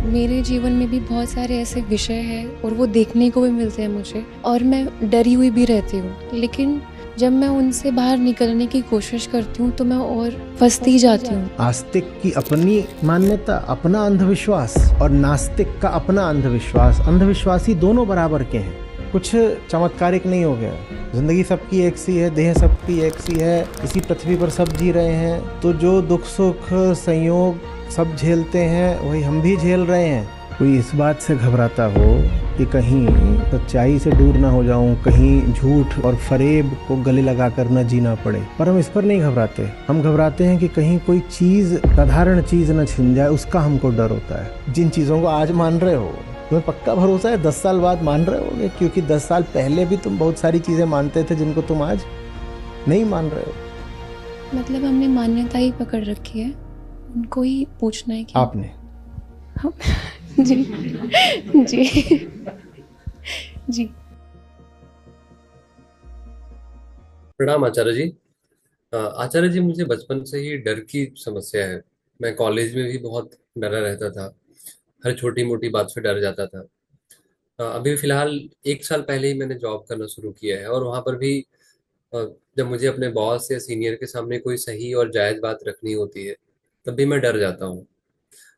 मेरे जीवन में भी बहुत सारे ऐसे विषय हैं और वो देखने को भी मिलते हैं मुझे, और मैं डरी हुई भी रहती हूँ, लेकिन जब मैं उनसे बाहर निकलने की कोशिश करती हूँ तो मैं और फंसती जाती हूँ। आस्तिक की अपनी मान्यता, अपना अंधविश्वास, और नास्तिक का अपना अंधविश्वास। अंधविश्वासी दोनों बराबर के हैं, कुछ चमत्कारिक नहीं हो गया। जिंदगी सबकी एक सी है, देह सबकी एक सी है, इसी पृथ्वी पर सब जी रहे हैं, तो जो दुख सुख संयोग सब झेलते हैं वही हम भी झेल रहे हैं। कोई इस बात से घबराता हो कि कहीं सच्चाई से दूर ना हो जाऊं, कहीं झूठ और फरेब को गले लगाकर न जीना पड़े, पर हम इस पर नहीं घबराते। हम घबराते हैं कि कहीं कोई चीज, साधारण चीज न छिन जाए, उसका हमको डर होता है। जिन चीजों को आज मान रहे हो, तुम्हें पक्का भरोसा है 10 साल बाद मान रहे होगे, क्योंकि 10 साल पहले भी तुम बहुत सारी चीजें मानते थे जिनको तुम आज नहीं मान रहे हो। मतलब हमने मान्यता ही पकड़ रखी है, उनको ही पूछना है कि आपने जी जी जी। प्रणाम आचार्य जी। आचार्य जी, मुझे बचपन से ही डर की समस्या है। मैं कॉलेज में भी बहुत डरा रहता था, हर छोटी मोटी बात से डर जाता था। अभी फिलहाल 1 साल पहले ही मैंने जॉब करना शुरू किया है, और वहां पर भी अ, जब मुझे अपने बॉस या सीनियर के सामने कोई सही और जायज बात रखनी होती है, तब भी मैं डर जाता हूँ।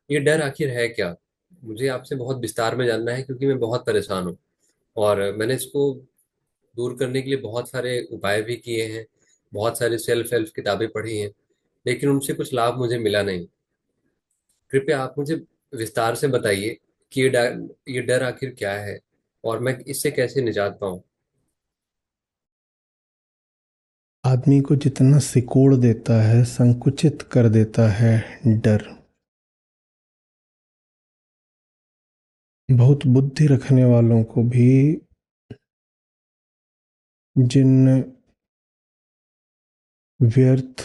ये डर आखिर है क्या? मुझे आपसे बहुत विस्तार में जानना है, क्योंकि मैं बहुत परेशान हूँ, और मैंने इसको दूर करने के लिए बहुत सारे उपाय भी किए हैं, बहुत सारी सेल्फ हेल्प किताबें पढ़ी हैं, लेकिन उनसे कुछ लाभ मुझे मिला नहीं। कृपया आप मुझे विस्तार से बताइए कि ये डर आखिर क्या है, और मैं इससे कैसे निजात पाऊं। आदमी को जितना सिकोड़ देता है, संकुचित कर देता है डर। बहुत बुद्धि रखने वालों को भी जिन व्यर्थ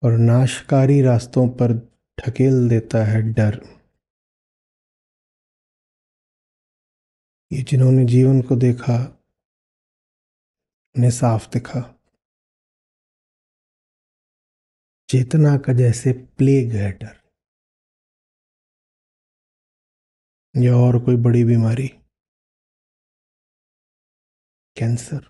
और नाशकारी रास्तों पर ढकेल देता है डर। ये जिन्होंने जीवन को देखा, उन्हें साफ दिखा। चेतना का जैसे प्लेग है डर, या और कोई बड़ी बीमारी, कैंसर।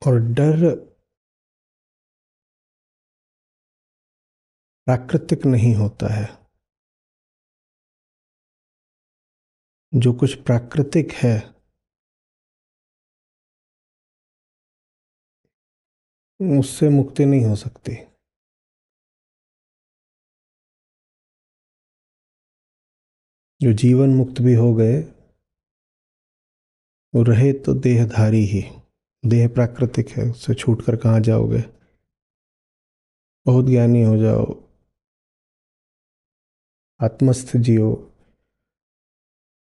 और डर प्राकृतिक नहीं होता है। जो कुछ प्राकृतिक है उससे मुक्ति नहीं हो सकती। जो जीवन मुक्त भी हो गए, वो रहे तो देहधारी ही। देह प्राकृतिक है, उससे छूटकर कहाँ जाओगे। बहुत ज्ञानी हो जाओ, आत्मस्थ जियो,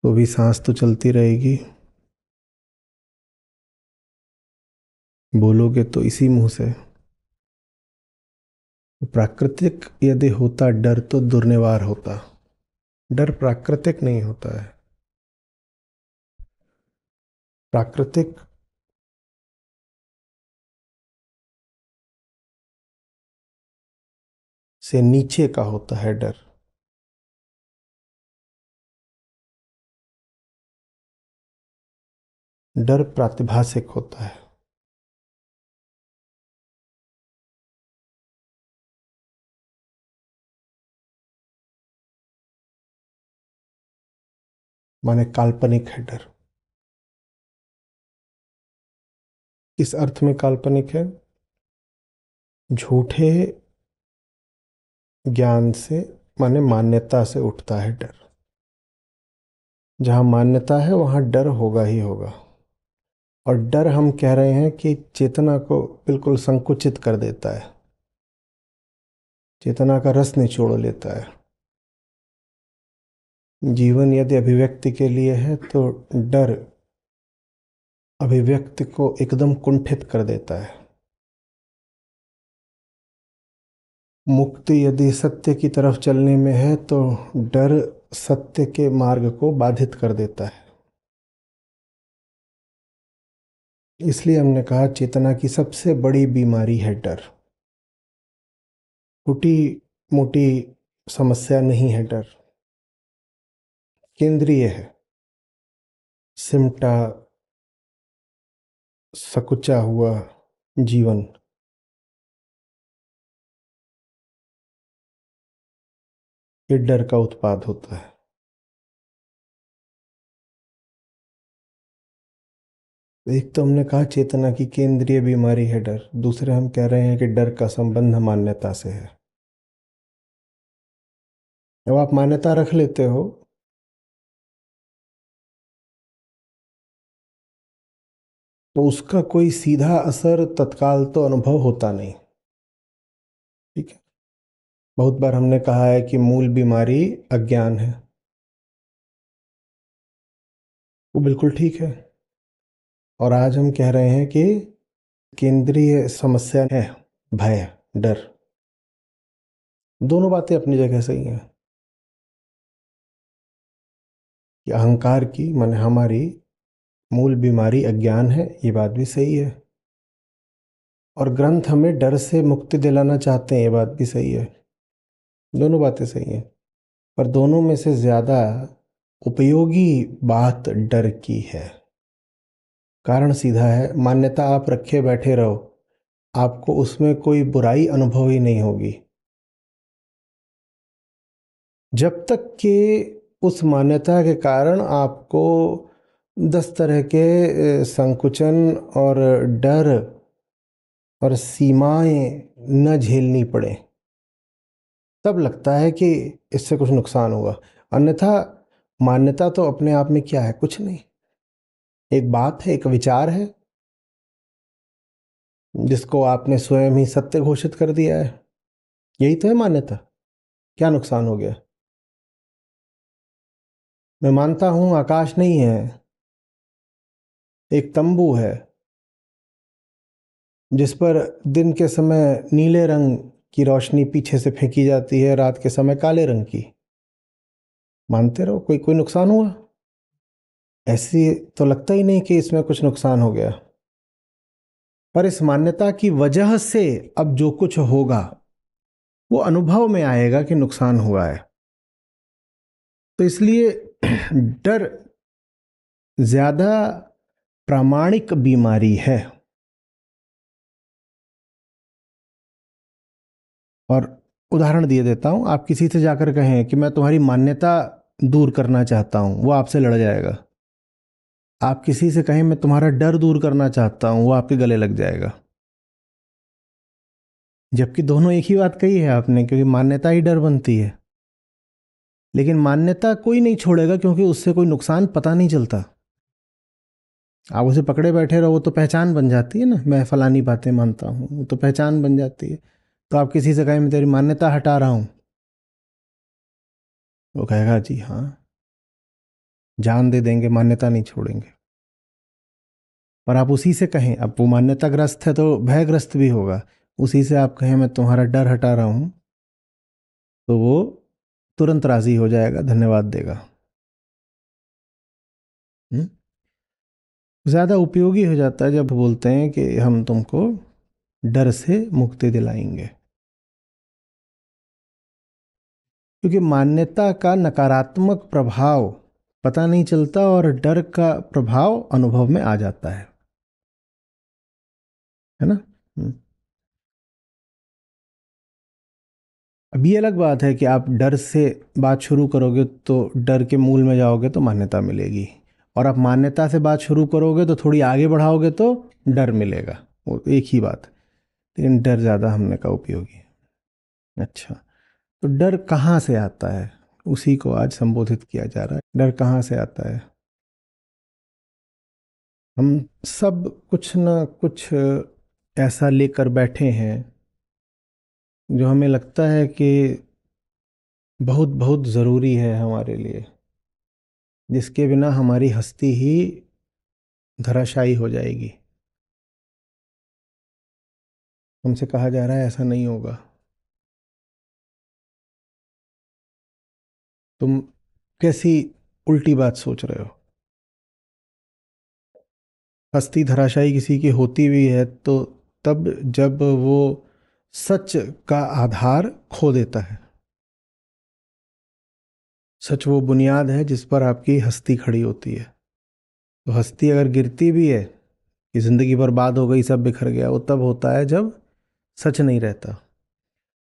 तो भी सांस तो चलती रहेगी। बोलोगे तो इसी मुंह से। प्राकृतिक यदि होता डर तो दुर्निवार होता। डर प्राकृतिक नहीं होता है। प्राकृतिक से नीचे का होता है डर। डर प्रातिभासिक होता है। माने काल्पनिक है डर। किस अर्थ में काल्पनिक है? झूठे ज्ञान से, माने मान्यता से उठता है डर। जहां मान्यता है वहां डर होगा ही होगा। और डर हम कह रहे हैं कि चेतना को बिल्कुल संकुचित कर देता है, चेतना का रस निचोड़ लेता है। जीवन यदि अभिव्यक्ति के लिए है तो डर अभिव्यक्ति को एकदम कुंठित कर देता है। मुक्ति यदि सत्य की तरफ चलने में है तो डर सत्य के मार्ग को बाधित कर देता है। इसलिए हमने कहा चेतना की सबसे बड़ी बीमारी है डर। छोटी मोटी समस्या नहीं है डर, केंद्रीय है। सिमटा सकुचा हुआ जीवन, ये डर का उत्पाद होता है। एक तो हमने कहा चेतना की केंद्रीय बीमारी है डर, दूसरे हम कह रहे हैं कि डर का संबंध मान्यता से है। जब आप मान्यता रख लेते हो तो उसका कोई सीधा असर तत्काल तो अनुभव होता नहीं। ठीक है। बहुत बार हमने कहा है कि मूल बीमारी अज्ञान है। वो बिल्कुल ठीक है। और आज हम कह रहे हैं कि केंद्रीय समस्या है भय, डर। दोनों बातें अपनी जगह सही हैं। कि अहंकार की माने हमारी मूल बीमारी अज्ञान है, ये बात भी सही है। और ग्रंथ हमें डर से मुक्ति दिलाना चाहते हैं, ये बात भी सही है। दोनों बातें सही हैं। पर दोनों में से ज्यादा उपयोगी बात डर की है। कारण सीधा है, मान्यता आप रखे बैठे रहो, आपको उसमें कोई बुराई अनुभव ही नहीं होगी जब तक कि उस मान्यता के कारण आपको 10 तरह के संकुचन और डर और सीमाएं न झेलनी पड़े। तब लगता है कि इससे कुछ नुकसान होगा। अन्यथा मान्यता तो अपने आप में क्या है, कुछ नहीं। एक बात है, एक विचार है जिसको आपने स्वयं ही सत्य घोषित कर दिया है। यही तो है मान्यता। क्या नुकसान हो गया? मैं मानता हूं आकाश नहीं है, एक तंबू है जिस पर दिन के समय नीले रंग की रोशनी पीछे से फेंकी जाती है, रात के समय काले रंग की। मानते रहो, कोई कोई नुकसान हुआ? ऐसी तो लगता ही नहीं कि इसमें कुछ नुकसान हो गया। पर इस मान्यता की वजह से अब जो कुछ होगा वो अनुभव में आएगा कि नुकसान हुआ है। तो इसलिए डर ज्यादा प्रामाणिक बीमारी है। और उदाहरण दिए देता हूं, आप किसी से जाकर कहें कि मैं तुम्हारी मान्यता दूर करना चाहता हूं, वो आपसे लड़ जाएगा। आप किसी से कहें मैं तुम्हारा डर दूर करना चाहता हूं, वो आपके गले लग जाएगा। जबकि दोनों एक ही बात कही है आपने, क्योंकि मान्यता ही डर बनती है। लेकिन मान्यता कोई नहीं छोड़ेगा क्योंकि उससे कोई नुकसान पता नहीं चलता। आप उसे पकड़े बैठे रहो, वो तो पहचान बन जाती है ना। मैं फलानी बातें मानता हूँ, वो तो पहचान बन जाती है। तो आप किसी से कहें मैं तेरी मान्यता हटा रहा हूँ, वो कहेगा जी हाँ, जान दे देंगे, मान्यता नहीं छोड़ेंगे। और आप उसी से कहें, अब वो मान्यताग्रस्त है तो भयग्रस्त भी होगा। उसी से आप कहें मैं तुम्हारा डर हटा रहा हूँ, तो वो तुरंत राजी हो जाएगा, धन्यवाद देगा। हम्म? ज़्यादा उपयोगी हो जाता है जब बोलते हैं कि हम तुमको डर से मुक्ति दिलाएंगे। क्योंकि मान्यता का नकारात्मक प्रभाव पता नहीं चलता और डर का प्रभाव अनुभव में आ जाता है ना। अब ये अलग बात है कि आप डर से बात शुरू करोगे तो डर के मूल में जाओगे तो मान्यता मिलेगी, और आप मान्यता से बात शुरू करोगे तो थोड़ी आगे बढ़ाओगे तो डर मिलेगा। वो एक ही बात है। लेकिन डर ज़्यादा हमने का उपयोगी है। अच्छा, तो डर कहाँ से आता है, उसी को आज संबोधित किया जा रहा है। डर कहाँ से आता है? हम सब कुछ न कुछ ऐसा लेकर बैठे हैं जो हमें लगता है कि बहुत बहुत ज़रूरी है हमारे लिए, जिसके बिना हमारी हस्ती ही धराशायी हो जाएगी। हमसे कहा जा रहा है ऐसा नहीं होगा। तुम कैसी उल्टी बात सोच रहे हो? हस्ती धराशायी किसी की होती भी है तो तब जब वो सच का आधार खो देता है। सच वो बुनियाद है जिस पर आपकी हस्ती खड़ी होती है। तो हस्ती अगर गिरती भी है कि जिंदगी बर्बाद हो गई, सब बिखर गया, वो तब होता है जब सच नहीं रहता।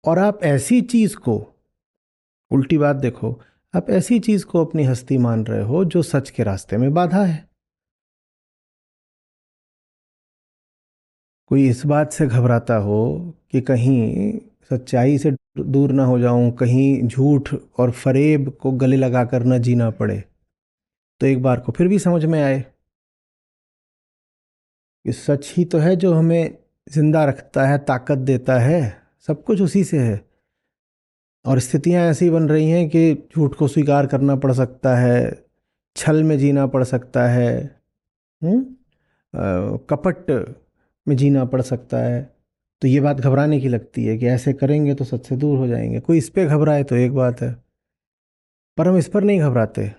और आप ऐसी चीज को, उल्टी बात देखो, आप ऐसी चीज को अपनी हस्ती मान रहे हो जो सच के रास्ते में बाधा है। कोई इस बात से घबराता हो कि कहीं सच्चाई से दूर ना हो जाऊं, कहीं झूठ और फरेब को गले लगाकर न जीना पड़े, तो एक बार को फिर भी समझ में आए कि सच ही तो है जो हमें जिंदा रखता है, ताकत देता है, सब कुछ उसी से है। और स्थितियां ऐसी बन रही हैं कि झूठ को स्वीकार करना पड़ सकता है, छल में जीना पड़ सकता है, कपट में जीना पड़ सकता है। तो ये बात घबराने की लगती है कि ऐसे करेंगे तो सच से दूर हो जाएंगे। कोई इस पे घबराए तो एक बात है, पर हम इस पर नहीं घबराते।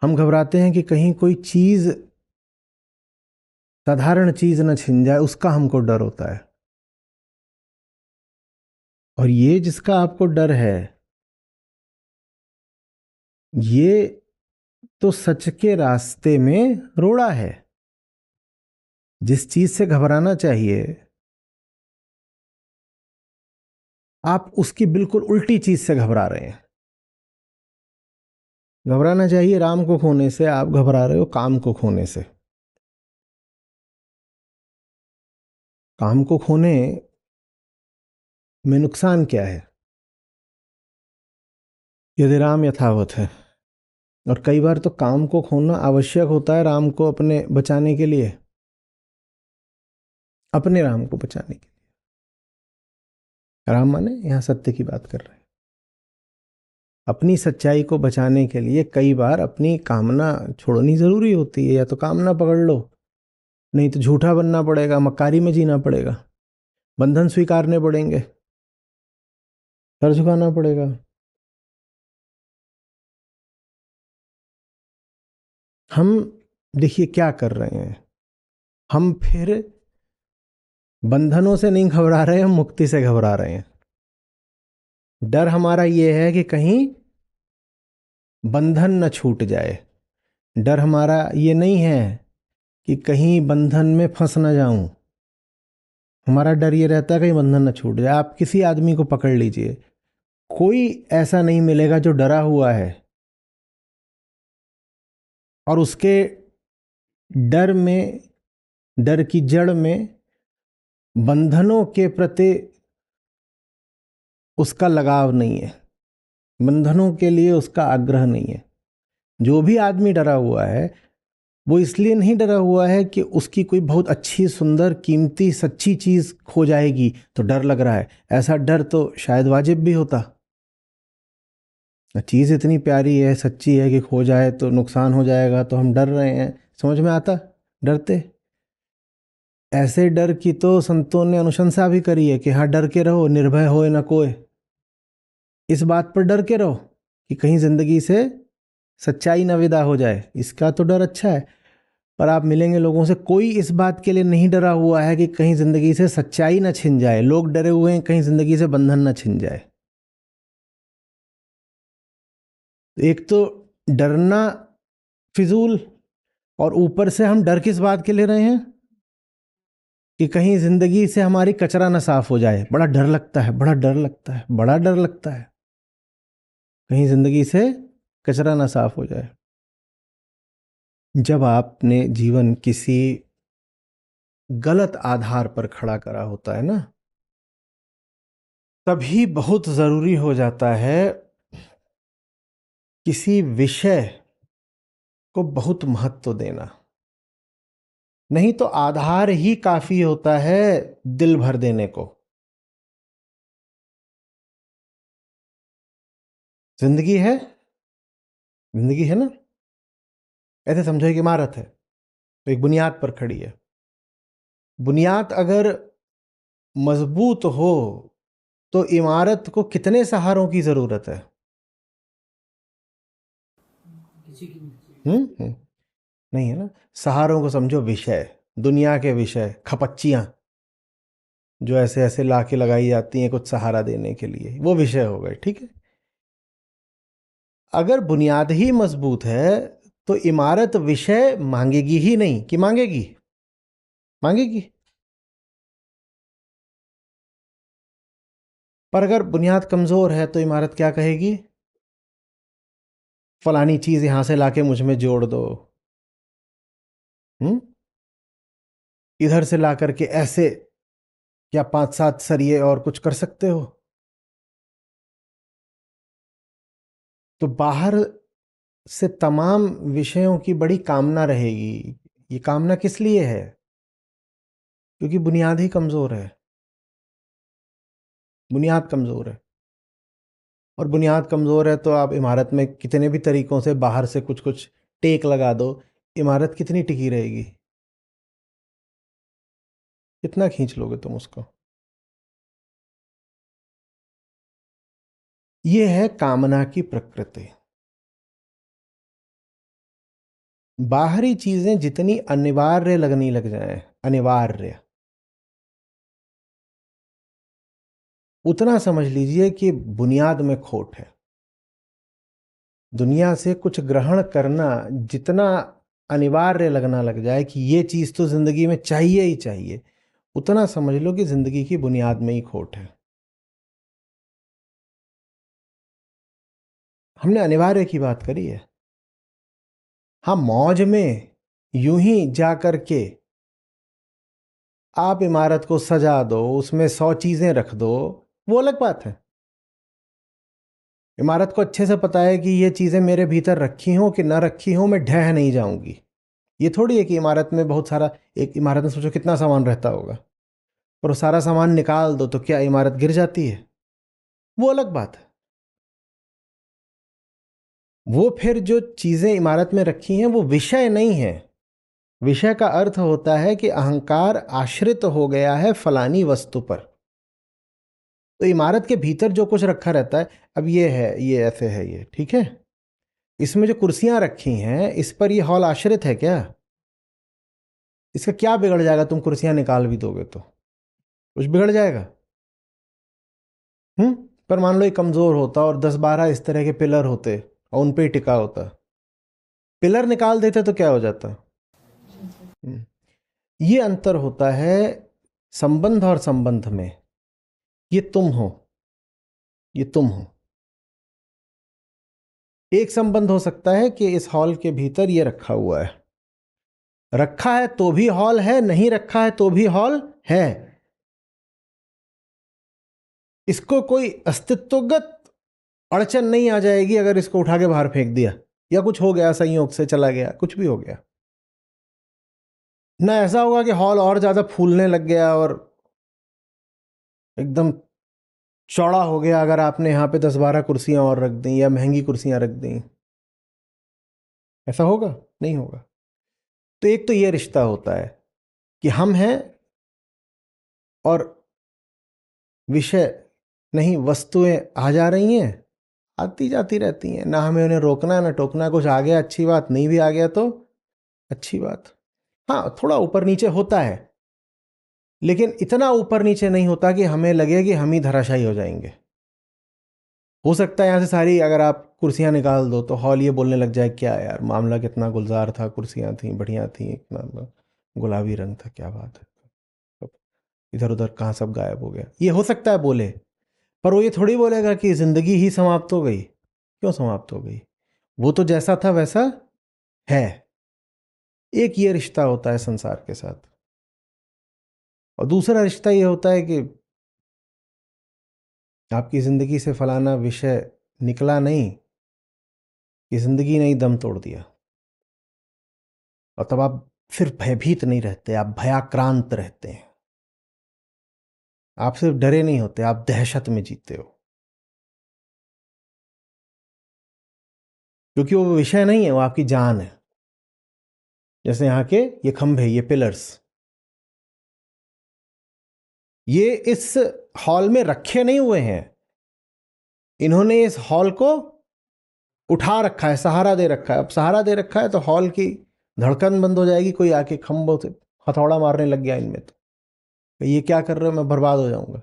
हम घबराते हैं कि कहीं कोई चीज, साधारण चीज न छिन जाए, उसका हमको डर होता है। और ये जिसका आपको डर है, ये तो सच के रास्ते में रोड़ा है। जिस चीज से घबराना चाहिए, आप उसकी बिल्कुल उल्टी चीज से घबरा रहे हैं। घबराना चाहिए राम को खोने से, आप घबरा रहे हो काम को खोने से। काम को खोने में नुकसान क्या है यदि राम यथावत है? और कई बार तो काम को खोना आवश्यक होता है राम को अपने बचाने के लिए, अपने राम को बचाने के लिए। राम माने यहां सत्य की बात कर रहे हैं। अपनी सच्चाई को बचाने के लिए कई बार अपनी कामना छोड़नी जरूरी होती है। या तो कामना पकड़ लो, नहीं तो झूठा बनना पड़ेगा, मक्कारी में जीना पड़ेगा, बंधन स्वीकारने पड़ेंगे, सर झुकाना पड़ेगा। हम देखिए क्या कर रहे हैं, हम फिर बंधनों से नहीं घबरा रहे, हम मुक्ति से घबरा रहे हैं। डर हमारा ये है कि कहीं बंधन न छूट जाए। डर हमारा ये नहीं है कि कहीं बंधन में फंस न जाऊं। हमारा डर ये रहता है कहीं बंधन न छूट जाए। आप किसी आदमी को पकड़ लीजिए, कोई ऐसा नहीं मिलेगा जो डरा हुआ है और उसके डर में, डर की जड़ में बंधनों के प्रति उसका लगाव नहीं है, बंधनों के लिए उसका आग्रह नहीं है। जो भी आदमी डरा हुआ है वो इसलिए नहीं डरा हुआ है कि उसकी कोई बहुत अच्छी, सुंदर, कीमती, सच्ची चीज खो जाएगी तो डर लग रहा है। ऐसा डर तो शायद वाजिब भी होता। चीज इतनी प्यारी है, सच्ची है कि खो जाए तो नुकसान हो जाएगा, तो हम डर रहे हैं। समझ में आता? डरते। ऐसे डर की तो संतों ने अनुशंसा भी करी है कि हाँ, डर के रहो, निर्भय होए न कोय। इस बात पर डर के रहो कि कहीं जिंदगी से सच्चाई न विदा हो जाए, इसका तो डर अच्छा है। पर आप मिलेंगे लोगों से, कोई इस बात के लिए नहीं डरा हुआ है कि कहीं जिंदगी से सच्चाई न छिन जाए। लोग डरे हुए हैं कहीं जिंदगी से बंधन न छिन जाए। एक तो डरना फिजूल, और ऊपर से हम डर किस बात के ले रहे हैं कि कहीं जिंदगी से हमारी कचरा ना साफ हो जाए। बड़ा डर लगता है, बड़ा डर लगता है, बड़ा डर लगता है कहीं जिंदगी से कचरा ना साफ हो जाए। जब आपने जीवन किसी गलत आधार पर खड़ा करा होता है ना, तभी बहुत जरूरी हो जाता है किसी विषय को बहुत महत्व देना। नहीं तो आधार ही काफी होता है दिल भर देने को। जिंदगी है, जिंदगी है ना, ऐसे समझो एक इमारत है तो एक बुनियाद पर खड़ी है। बुनियाद अगर मजबूत हो तो इमारत को कितने सहारों की जरूरत है? नहीं है ना। सहारों को समझो विषय, दुनिया के विषय, खपच्चियां जो ऐसे ऐसे लाके लगाई जाती हैं कुछ सहारा देने के लिए, वो विषय हो गए, ठीक है। अगर बुनियाद ही मजबूत है तो इमारत विषय मांगेगी ही नहीं, कि मांगेगी? मांगेगी। पर अगर बुनियाद कमजोर है तो इमारत क्या कहेगी? फलानी चीज यहां से लाके मुझ में जोड़ दो। हम्म। इधर से ला करके ऐसे, क्या 5-7 सरिये और कुछ कर सकते हो? तो बाहर से तमाम विषयों की बड़ी कामना रहेगी। ये कामना किस लिए है? क्योंकि बुनियाद ही कमजोर है। बुनियाद कमजोर है, और बुनियाद कमजोर है तो आप इमारत में कितने भी तरीकों से बाहर से कुछ कुछ टेक लगा दो, इमारत कितनी टिकी रहेगी? कितना खींच लोगे तुम उसको? ये है कामना की प्रकृति। बाहरी चीजें जितनी अनिवार्य लगने लग जाए, अनिवार्य, उतना समझ लीजिए कि बुनियाद में खोट है। दुनिया से कुछ ग्रहण करना जितना अनिवार्य लगना लग जाए कि ये चीज तो जिंदगी में चाहिए ही चाहिए, उतना समझ लो कि जिंदगी की बुनियाद में ही खोट है। हमने अनिवार्य की बात करी है। हाँ, मौज में यूं ही जा करके आप इमारत को सजा दो, उसमें 100 चीजें रख दो, वो अलग बात है। इमारत को अच्छे से पता है कि ये चीजें मेरे भीतर रखी हों कि ना रखी हों, मैं ढह नहीं जाऊंगी। ये थोड़ी है कि इमारत में बहुत सारा, एक इमारत में सोचो कितना सामान रहता होगा, और वो सारा सामान निकाल दो तो क्या इमारत गिर जाती है? वो अलग बात है। वो फिर जो चीजें इमारत में रखी हैं वो विषय नहीं है। विषय का अर्थ होता है कि अहंकार आश्रित हो गया है फलानी वस्तु पर। तो इमारत के भीतर जो कुछ रखा रहता है, अब ये है, ये ऐसे है, ये ठीक है। इसमें जो कुर्सियां रखी हैं, इस पर ये हॉल आश्रित है क्या? इसका क्या बिगड़ जाएगा? तुम कुर्सियां निकाल भी दोगे तो कुछ बिगड़ जाएगा? पर मान लो ये कमजोर होता और 10-12 इस तरह के पिलर होते और उन पे ही टिका होता, पिलर निकाल देते तो क्या हो जाता? हम्म। ये अंतर होता है संबंध और संबंध में। ये तुम हो, ये तुम हो। एक संबंध हो सकता है कि इस हॉल के भीतर ये रखा हुआ है, रखा है तो भी हॉल है, नहीं रखा है तो भी हॉल है। इसको कोई अस्तित्वगत अड़चन नहीं आ जाएगी अगर इसको उठा के बाहर फेंक दिया, या कुछ हो गया, संयोग से चला गया, कुछ भी हो गया। ना ऐसा होगा कि हॉल और ज्यादा फूलने लग गया और एकदम चौड़ा हो गया अगर आपने यहां पे 10-12 कुर्सियां और रख दी या महंगी कुर्सियां रख दी। ऐसा होगा? नहीं होगा। तो एक तो ये रिश्ता होता है कि हम हैं और विषय नहीं, वस्तुएं आ जा रही हैं, आती जाती रहती हैं, ना हमें उन्हें रोकना ना टोकना। कुछ आ गया अच्छी बात, नहीं भी आ गया तो अच्छी बात। हाँ, थोड़ा ऊपर नीचे होता है, लेकिन इतना ऊपर नीचे नहीं होता कि हमें लगे कि हम ही धराशायी हो जाएंगे। हो सकता है यहां से सारी अगर आप कुर्सियां निकाल दो तो हॉल ये बोलने लग जाए, क्या यार मामला कितना गुलजार था, कुर्सियां थी बढ़िया थी, इतना गुलाबी रंग था, क्या बात है, इधर उधर कहाँ सब गायब हो गया। ये हो सकता है बोले, पर वो ये थोड़ी बोलेगा कि जिंदगी ही समाप्त हो गई। क्यों समाप्त हो गई? वो तो जैसा था वैसा है। एक ये रिश्ता होता है संसार के साथ, और दूसरा रिश्ता ये होता है कि आपकी जिंदगी से फलाना विषय निकला नहीं, कि जिंदगी ने ही दम तोड़ दिया, और तब आप फिर भयभीत नहीं रहते, आप भयाक्रांत रहते हैं। आप सिर्फ डरे नहीं होते, आप दहशत में जीते हो, क्योंकि वो विषय नहीं है, वो आपकी जान है। जैसे यहाँ के ये खंभे, ये पिलर्स, ये इस हॉल में रखे नहीं हुए हैं, इन्होंने इस हॉल को उठा रखा है, सहारा दे रखा है। अब सहारा दे रखा है तो हॉल की धड़कन बंद हो जाएगी, कोई आके खम्भों से हथौड़ा मारने लग गया इनमें, तो ये क्या कर रहे हो, मैं बर्बाद हो जाऊंगा।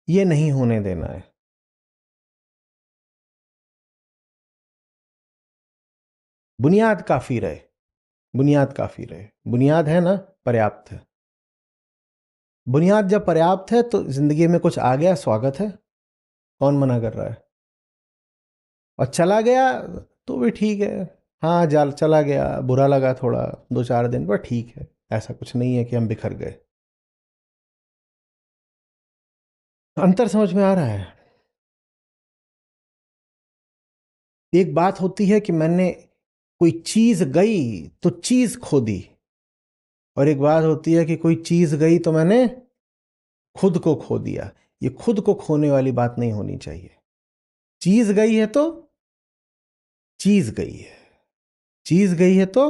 ये नहीं होने देना है। बुनियाद काफी रहे, बुनियाद काफी रहे, बुनियाद है ना, पर्याप्त है। बुनियाद जब पर्याप्त है तो जिंदगी में कुछ आ गया, स्वागत है, कौन मना कर रहा है। और चला गया तो भी ठीक है, हाँ जाल चला गया, बुरा लगा थोड़ा 2-4 दिन पर, ठीक है, ऐसा कुछ नहीं है कि हम बिखर गए। अंतर समझ में आ रहा है। एक बात होती है कि मैंने कोई चीज गई तो चीज खो दी, और एक बात होती है कि कोई चीज गई तो मैंने खुद को खो दिया। ये खुद को खोने वाली बात नहीं होनी चाहिए। चीज गई है तो चीज गई है, चीज गई है तो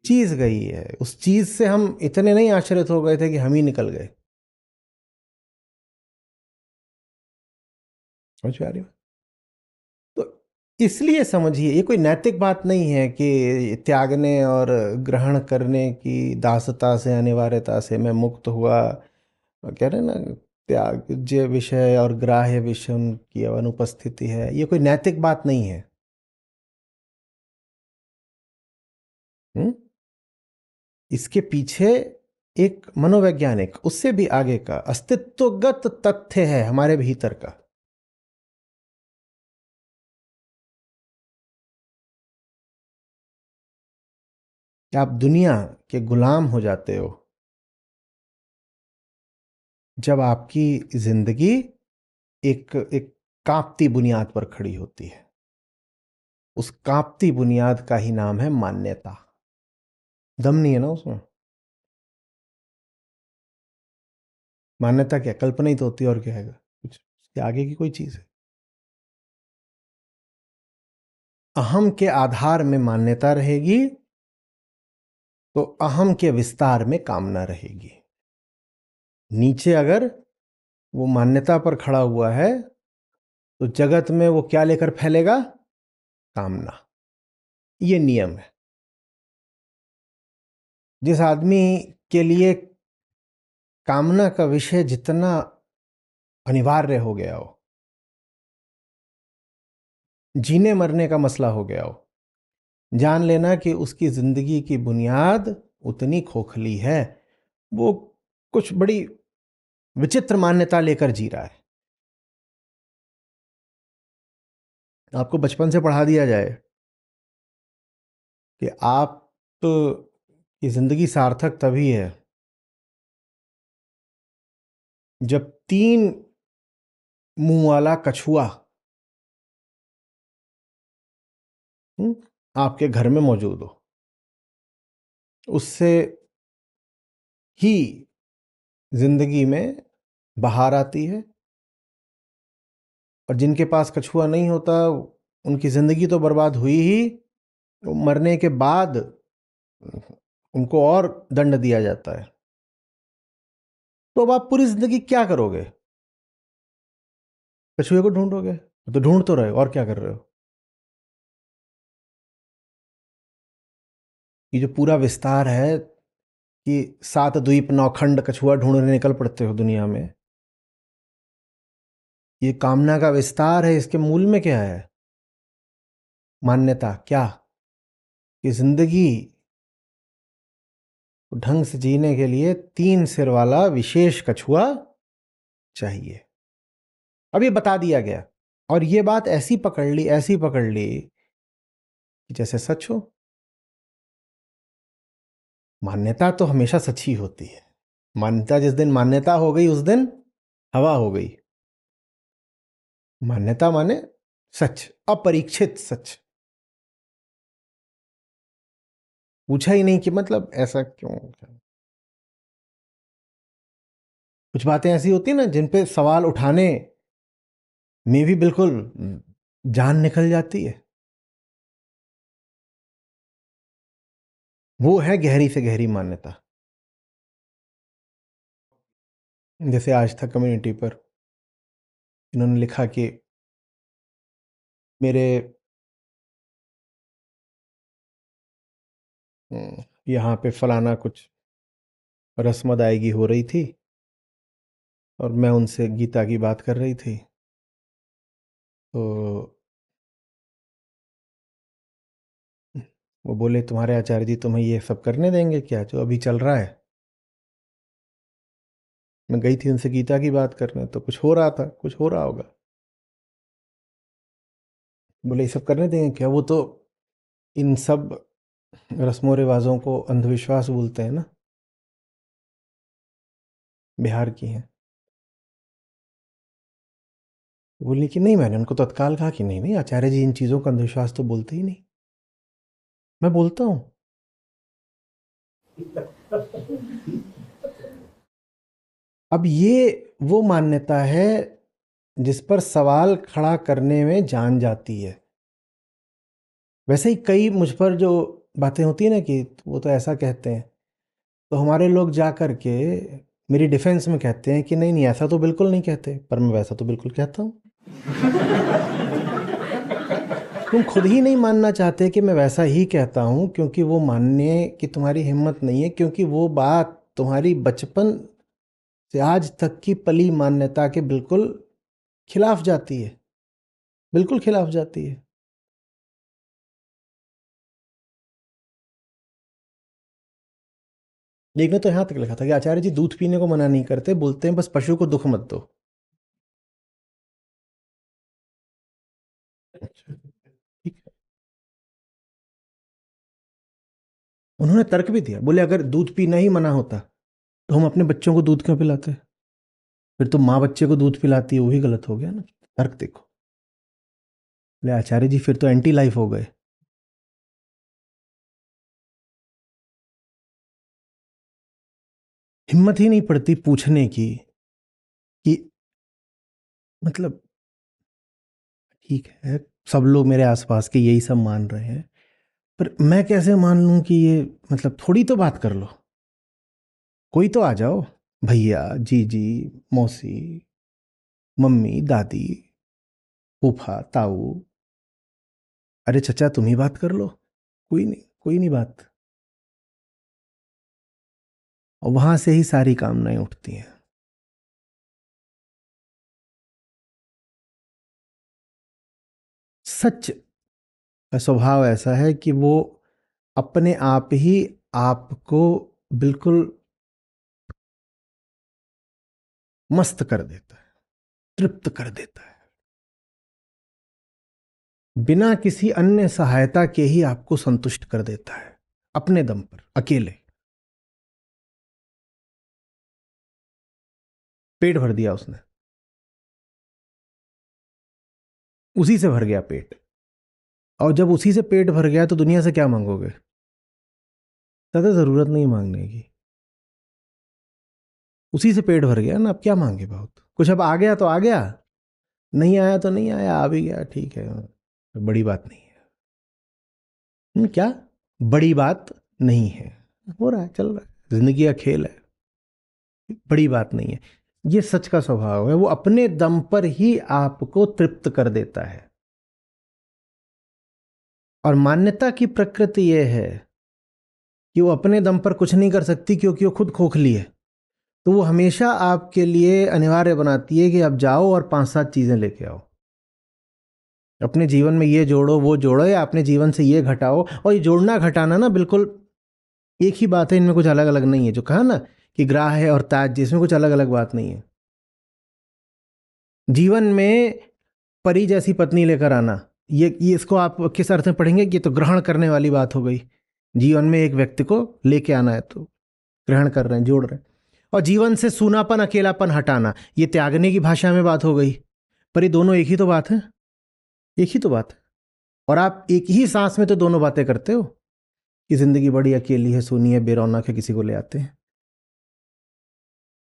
चीज गई है। उस चीज से हम इतने नहीं आश्चर्य हो गए थे कि हम ही निकल गए। समझ में आ रही है? तो इसलिए समझिए, ये कोई नैतिक बात नहीं है कि त्यागने और ग्रहण करने की दासता से, अनिवार्यता से मैं मुक्त हुआ। कह रहे हैं ना, त्याज्य विषय और ग्राह्य विषय की अनुपस्थिति है, ये कोई नैतिक बात नहीं है। हुँ? इसके पीछे एक मनोवैज्ञानिक, उससे भी आगे का अस्तित्वगत तथ्य है हमारे भीतर का। कि आप दुनिया के गुलाम हो जाते हो जब आपकी जिंदगी एक एक कांपती बुनियाद पर खड़ी होती है। उस कांपती बुनियाद का ही नाम है मान्यता। दम नहीं है ना उसमें। मान्यता क्या, कल्पना ही तो होती है, और क्या है कुछ उसके आगे की कोई चीज है। अहम के आधार में मान्यता रहेगी तो अहम के विस्तार में कामना रहेगी। नीचे अगर वो मान्यता पर खड़ा हुआ है तो जगत में वो क्या लेकर फैलेगा, कामना। ये नियम है। जिस आदमी के लिए कामना का विषय जितना अनिवार्य हो गया हो, जीने मरने का मसला हो गया हो, जान लेना कि उसकी जिंदगी की बुनियाद उतनी खोखली है। वो कुछ बड़ी विचित्र मान्यता लेकर जी रहा है। आपको बचपन से पढ़ा दिया जाए कि आप की जिंदगी सार्थक तभी है जब 3 मुंह वाला कछुआ आपके घर में मौजूद हो। उससे ही जिंदगी में बहार आती है। और जिनके पास कछुआ नहीं होता, उनकी जिंदगी तो बर्बाद हुई ही, मरने के बाद उनको और दंड दिया जाता है। तो अब आप पूरी जिंदगी क्या करोगे, कछुए को ढूंढोगे? तो ढूंढ तो रहे हो, और क्या कर रहे हो? ये जो पूरा विस्तार है कि 7 द्वीप 9 खंड कछुआ ढूंढने निकल पड़ते हो दुनिया में, ये कामना का विस्तार है। इसके मूल में क्या है? मान्यता। क्या? कि जिंदगी ढंग से जीने के लिए 3 सिर वाला विशेष कछुआ चाहिए। अब ये बता दिया गया, और ये बात ऐसी पकड़ ली, ऐसी पकड़ ली कि जैसे सच हो। मान्यता तो हमेशा सच ही होती है। मान्यता जिस दिन मान्यता हो गई, उस दिन हवा हो गई। मान्यता माने सच, अपरीक्षित सच। पूछा ही नहीं कि मतलब ऐसा क्यों। कुछ बातें ऐसी होती है ना जिन पे सवाल उठाने में भी बिल्कुल जान निकल जाती है। वो है गहरी से गहरी मान्यता। जैसे आज तक कम्युनिटी पर इन्होंने लिखा कि मेरे यहाँ पे फलाना कुछ रस्म अदायगी हो रही थी और मैं उनसे गीता की बात कर रही थी, तो वो बोले तुम्हारे आचार्य जी तुम्हें ये सब करने देंगे क्या जो अभी चल रहा है। मैं गई थी उनसे गीता की बात करने, तो कुछ हो रहा था, कुछ हो रहा होगा। बोले ये सब करने देंगे क्या, वो तो इन सब रस्मों रिवाजों को अंधविश्वास बोलते हैं ना, बिहार की हैं। बोली कि नहीं, मैंने उनको तत्काल कहा कि नहीं नहीं आचार्य जी इन चीज़ों का अंधविश्वास तो बोलते ही नहीं। मैं बोलता हूँ। अब ये वो मान्यता है जिस पर सवाल खड़ा करने में जान जाती है। वैसे ही कई मुझ पर जो बातें होती है ना कि वो तो ऐसा कहते हैं, तो हमारे लोग जा कर के मेरी डिफेंस में कहते हैं कि नहीं नहीं ऐसा तो बिल्कुल नहीं कहते, पर मैं वैसा तो बिल्कुल कहता हूँ। तुम खुद ही नहीं मानना चाहते कि मैं वैसा ही कहता हूँ, क्योंकि वो मानने की तुम्हारी हिम्मत नहीं है, क्योंकि वो बात तुम्हारी बचपन से आज तक की पली मान्यता के बिल्कुल खिलाफ जाती है, बिल्कुल खिलाफ जाती है। एक ने तो यहाँ तक लिखा था कि आचार्य जी दूध पीने को मना नहीं करते, बोलते हैं बस पशु को दुख मत दो। अच्छा, ठीक है। उन्होंने तर्क भी दिया, बोले अगर दूध पीना ही मना होता तो हम अपने बच्चों को दूध क्यों पिलाते, फिर तो माँ बच्चे को दूध पिलाती है, वो भी गलत हो गया ना। तर्क देखो। बोले आचार्य जी फिर तो एंटी लाइफ हो गए। हिम्मत ही नहीं पड़ती पूछने की कि मतलब ठीक है सब लोग मेरे आसपास के यही सब मान रहे हैं, पर मैं कैसे मान लूं कि ये मतलब थोड़ी तो बात कर लो, कोई तो आ जाओ, भैया जीजी मौसी मम्मी दादी फूफा ताऊ, अरे चचा तुम ही बात कर लो, कोई नहीं कोई नहीं बात। और वहां से ही सारी कामनाएं उठती हैं। सच का स्वभाव ऐसा है कि वो अपने आप ही आपको बिल्कुल मस्त कर देता है, तृप्त कर देता है, बिना किसी अन्य सहायता के ही आपको संतुष्ट कर देता है, अपने दम पर अकेले। पेट भर दिया उसने, उसी से भर गया पेट। और जब उसी से पेट भर गया तो दुनिया से क्या मांगोगे, ज्यादा जरूरत नहीं मांगने की, उसी से पेट भर गया ना, अब क्या मांगे बहुत कुछ, अब आ गया तो आ गया, नहीं आया तो नहीं आया, आ भी गया ठीक है, बड़ी बात नहीं है। क्या बड़ी बात नहीं है, हो रहा है चल रहा है, जिंदगी का खेल है, बड़ी बात नहीं है। ये सच का स्वभाव है, वो अपने दम पर ही आपको तृप्त कर देता है। और मान्यता की प्रकृति यह है कि वो अपने दम पर कुछ नहीं कर सकती, क्योंकि वो खुद खोखली है, तो वो हमेशा आपके लिए अनिवार्य बनाती है कि आप जाओ और 5-7 चीजें लेके आओ, अपने जीवन में ये जोड़ो वो जोड़ो, या अपने जीवन से ये घटाओ। और ये जोड़ना घटाना ना बिल्कुल एक ही बात है, इनमें कुछ अलग अलग नहीं है। जो कहा ना कि ग्राह है और ताज, जिसमें कुछ अलग अलग बात नहीं है। जीवन में परी जैसी पत्नी लेकर आना, ये इसको आप किस अर्थ में पढ़ेंगे कि ये तो ग्रहण करने वाली बात हो गई। जीवन में एक व्यक्ति को लेके आना है तो ग्रहण कर रहे हैं, जोड़ रहे हैं। और जीवन से सूनापन अकेलापन हटाना, ये त्यागने की भाषा में बात हो गई। पर ये दोनों एक ही तो बात है, एक ही तो बात है। और आप एक ही सांस में तो दोनों बातें करते हो कि जिंदगी बड़ी अकेली है, सूनी है, बेरौनक है, किसी को ले आते हैं।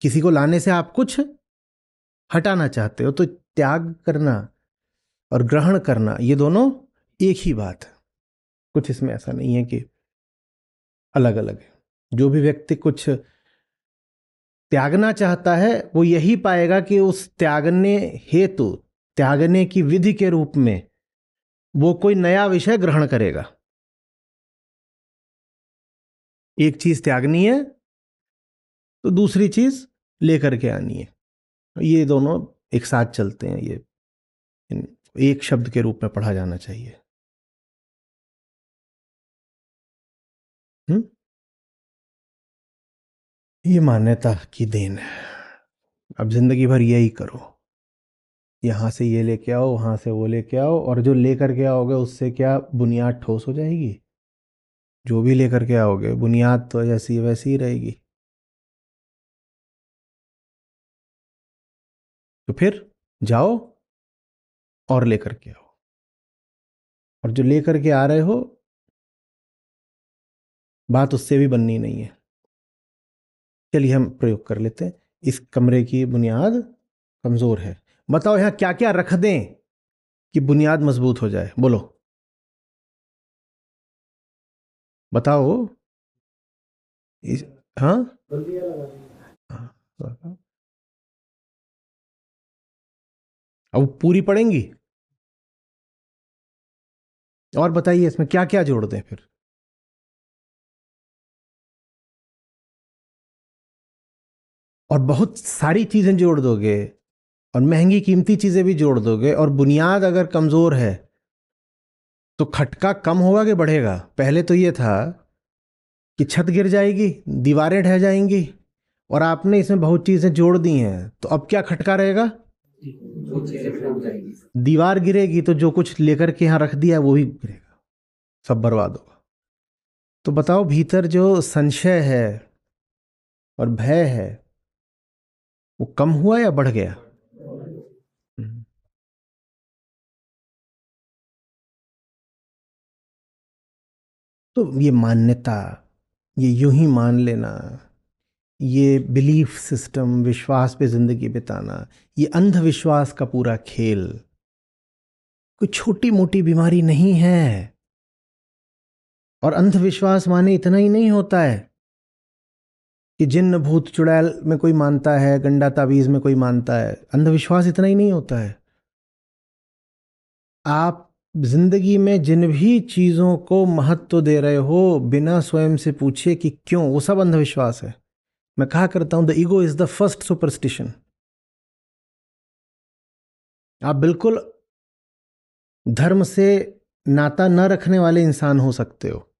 किसी को लाने से आप कुछ हटाना चाहते हो, तो त्याग करना और ग्रहण करना ये दोनों एक ही बात है। कुछ इसमें ऐसा नहीं है कि अलग अलग है। जो भी व्यक्ति कुछ त्यागना चाहता है वो यही पाएगा कि उस त्यागने हेतु, त्यागने की विधि के रूप में वो कोई नया विषय ग्रहण करेगा। एक चीज त्यागनी है तो दूसरी चीज लेकर के आनी है। ये दोनों एक साथ चलते हैं, ये एक शब्द के रूप में पढ़ा जाना चाहिए। ये मान्यता की देन है। अब जिंदगी भर यही करो, यहाँ से ये लेके आओ, वहाँ से वो लेके आओ, और जो लेकर के आओगे उससे क्या बुनियाद ठोस हो जाएगी? जो भी लेकर के आओगे बुनियाद तो जैसी वैसी ही रहेगी। तो फिर जाओ और लेकर के आओ, और जो लेकर के आ रहे हो बात उससे भी बननी नहीं है। चलिए हम प्रयोग कर लेते हैं। इस कमरे की बुनियाद कमजोर है, बताओ यहाँ क्या क्या रख दें कि बुनियाद मजबूत हो जाए? बोलो, बताओ। हाँ हाँ, अब पूरी पड़ेंगी। और बताइए इसमें क्या क्या जोड़ दें फिर? और बहुत सारी चीजें जोड़ दोगे, और महंगी कीमती चीजें भी जोड़ दोगे, और बुनियाद अगर कमजोर है तो खटका कम होगा कि बढ़ेगा? पहले तो ये था कि छत गिर जाएगी, दीवारें ढह जाएंगी, और आपने इसमें बहुत चीजें जोड़ दी हैं, तो अब क्या खटका रहेगा? दीवार गिरेगी तो जो कुछ लेकर के यहाँ रख दिया वो भी गिरेगा, सब बर्बाद होगा। तो बताओ, भीतर जो संशय है और भय है वो कम हुआ या बढ़ गया? तो ये मान्यता, ये यूं ही मान लेना, ये बिलीफ सिस्टम, विश्वास पे जिंदगी बिताना, ये अंधविश्वास का पूरा खेल कोई छोटी मोटी बीमारी नहीं है। और अंधविश्वास माने इतना ही नहीं होता है कि जिन्न भूत चुड़ैल में कोई मानता है, गंडा ताबीज में कोई मानता है। अंधविश्वास इतना ही नहीं होता है। आप जिंदगी में जिन भी चीजों को महत्व दे रहे हो बिना स्वयं से पूछे कि क्यों, वो सब अंधविश्वास है। मैं कहा करता हूं, the ego is the first superstition. आप बिल्कुल धर्म से नाता न रखने वाले इंसान हो सकते हो।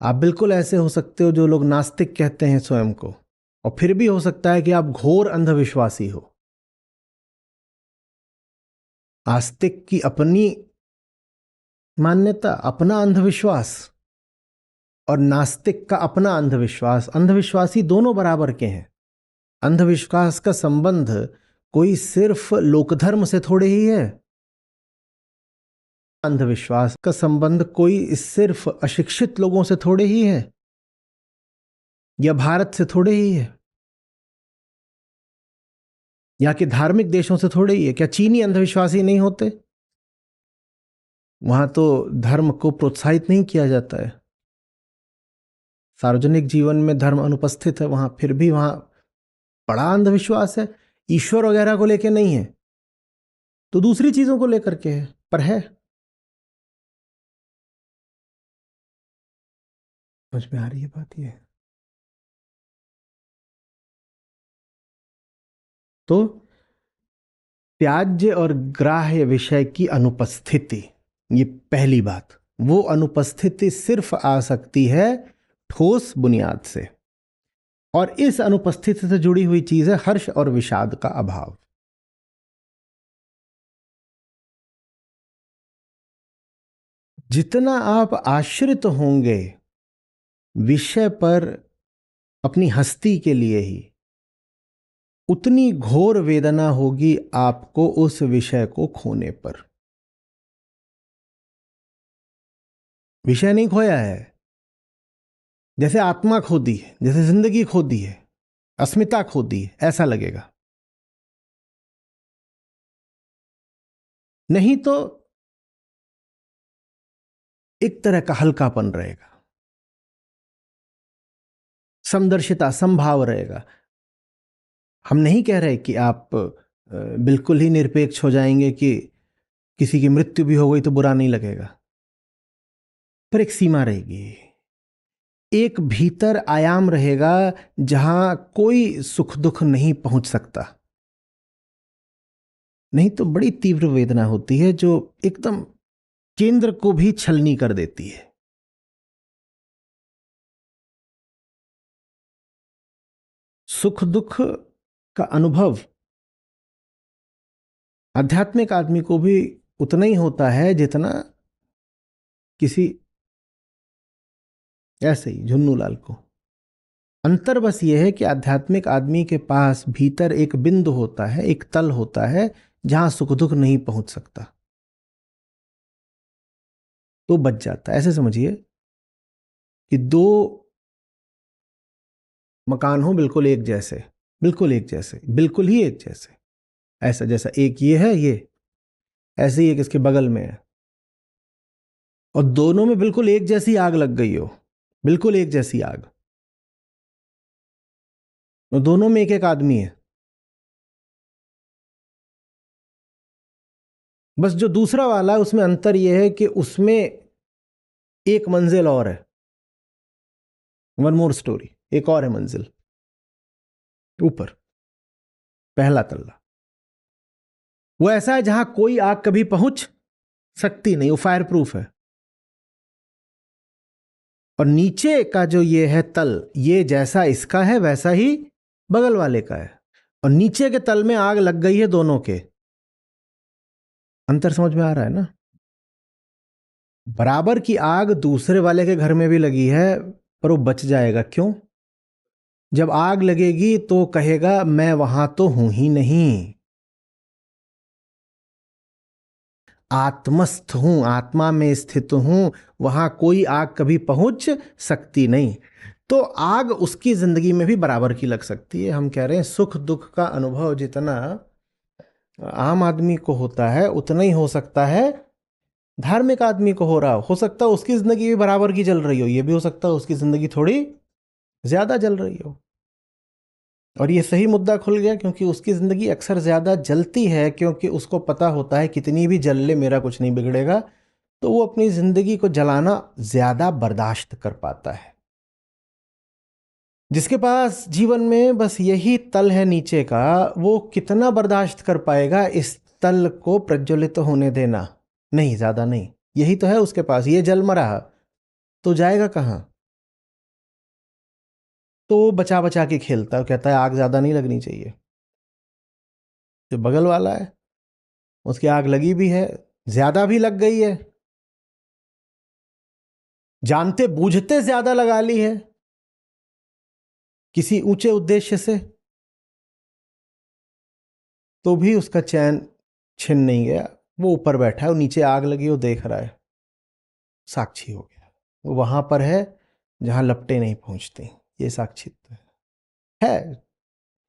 आप बिल्कुल ऐसे हो सकते हो जो लोग नास्तिक कहते हैं स्वयं को, और फिर भी हो सकता है कि आप घोर अंधविश्वासी हो। आस्तिक की अपनी मान्यता, अपना अंधविश्वास, और नास्तिक का अपना अंधविश्वास। अंधविश्वासी दोनों बराबर के हैं। अंधविश्वास का संबंध कोई सिर्फ लोकधर्म से थोड़े ही है। अंधविश्वास का संबंध कोई सिर्फ अशिक्षित लोगों से थोड़े ही है, या भारत से थोड़े ही है, या कि धार्मिक देशों से थोड़े ही है। क्या चीनी अंधविश्वासी नहीं होते? वहां तो धर्म को प्रोत्साहित नहीं किया जाता है, सार्वजनिक जीवन में धर्म अनुपस्थित है वहां, फिर भी वहां बड़ा अंधविश्वास है। ईश्वर वगैरह को लेकर नहीं है, तो दूसरी चीजों को लेकर के है, पर है। समझ में आ रही है बात? ये तो त्याज्य और ग्राह्य विषय की अनुपस्थिति, ये पहली बात। वो अनुपस्थिति सिर्फ आ सकती है ठोस बुनियाद से, और इस अनुपस्थिति से जुड़ी हुई चीज है हर्ष और विषाद का अभाव। जितना आप आश्रित होंगे विषय पर अपनी हस्ती के लिए ही, उतनी घोर वेदना होगी आपको उस विषय को खोने पर। विषय नहीं खोया है, जैसे आत्मा खो दी है, जैसे जिंदगी खो दी है, अस्मिता खो दी है, ऐसा लगेगा। नहीं तो एक तरह का हल्कापन रहेगा, समदर्शिता, संभाव रहेगा। हम नहीं कह रहे कि आप बिल्कुल ही निरपेक्ष हो जाएंगे कि किसी की मृत्यु भी हो गई तो बुरा नहीं लगेगा, पर एक सीमा रहेगी। एक भीतर आयाम रहेगा जहां कोई सुख दुख नहीं पहुंच सकता। नहीं तो बड़ी तीव्र वेदना होती है जो एकदम केंद्र को भी छलनी कर देती है। सुख दुख का अनुभव आध्यात्मिक आदमी को भी उतना ही होता है जितना किसी ऐसे ही झुन्नू लाल को। अंतर बस यह है कि आध्यात्मिक आदमी के पास भीतर एक बिंदु होता है, एक तल होता है जहां सुख दुख नहीं पहुंच सकता, तो बच जाता है। ऐसे समझिए कि दो मकान हो बिल्कुल एक जैसे, बिल्कुल एक जैसे, बिल्कुल ही एक जैसे, ऐसा जैसा एक ये है, ये ऐसे ही एक इसके बगल में है, और दोनों में बिल्कुल एक जैसी आग लग गई हो, बिल्कुल एक जैसी आग, और दोनों में एक एक आदमी है। बस जो दूसरा वाला है उसमें अंतर यह है कि उसमें एक मंजिल और है, वन मोर स्टोरी, एक और है मंजिल ऊपर, पहला तल्ला। वो ऐसा है जहां कोई आग कभी पहुंच सकती नहीं, वो फायर प्रूफ है। और नीचे का जो ये है तल, ये जैसा इसका है वैसा ही बगल वाले का है, और नीचे के तल में आग लग गई है दोनों के। अंतर समझ में आ रहा है ना? बराबर की आग दूसरे वाले के घर में भी लगी है, पर वो बच जाएगा। क्यों? जब आग लगेगी तो कहेगा मैं वहां तो हूं ही नहीं, आत्मस्थ हूं, आत्मा में स्थित हूं, वहां कोई आग कभी पहुंच सकती नहीं। तो आग उसकी जिंदगी में भी बराबर की लग सकती है। हम कह रहे हैं सुख दुख का अनुभव जितना आम आदमी को होता है उतना ही हो सकता है धार्मिक आदमी को हो सकता है उसकी जिंदगी भी बराबर की जल रही हो, ये भी हो सकता है उसकी जिंदगी थोड़ी ज्यादा जल रही हो। और ये सही मुद्दा खुल गया, क्योंकि उसकी ज़िंदगी अक्सर ज़्यादा जलती है, क्योंकि उसको पता होता है कितनी भी जल ले मेरा कुछ नहीं बिगड़ेगा, तो वो अपनी ज़िंदगी को जलाना ज़्यादा बर्दाश्त कर पाता है। जिसके पास जीवन में बस यही तल है नीचे का, वो कितना बर्दाश्त कर पाएगा इस तल को प्रज्वलित होने देना? नहीं, ज़्यादा नहीं। यही तो है उसके पास, ये जल मरा तो जाएगा कहाँ? तो वो बचा बचा के खेलता है, कहता है आग ज़्यादा नहीं लगनी चाहिए। जो बगल वाला है उसकी आग लगी भी है, ज्यादा भी लग गई है, जानते बूझते ज्यादा लगा ली है किसी ऊंचे उद्देश्य से, तो भी उसका चैन छिन नहीं गया। वो ऊपर बैठा है, वो नीचे आग लगी वो देख रहा है, साक्षी हो गया। वो वहां पर है जहां लपटें नहीं पहुंचती। ये साक्षित्व है।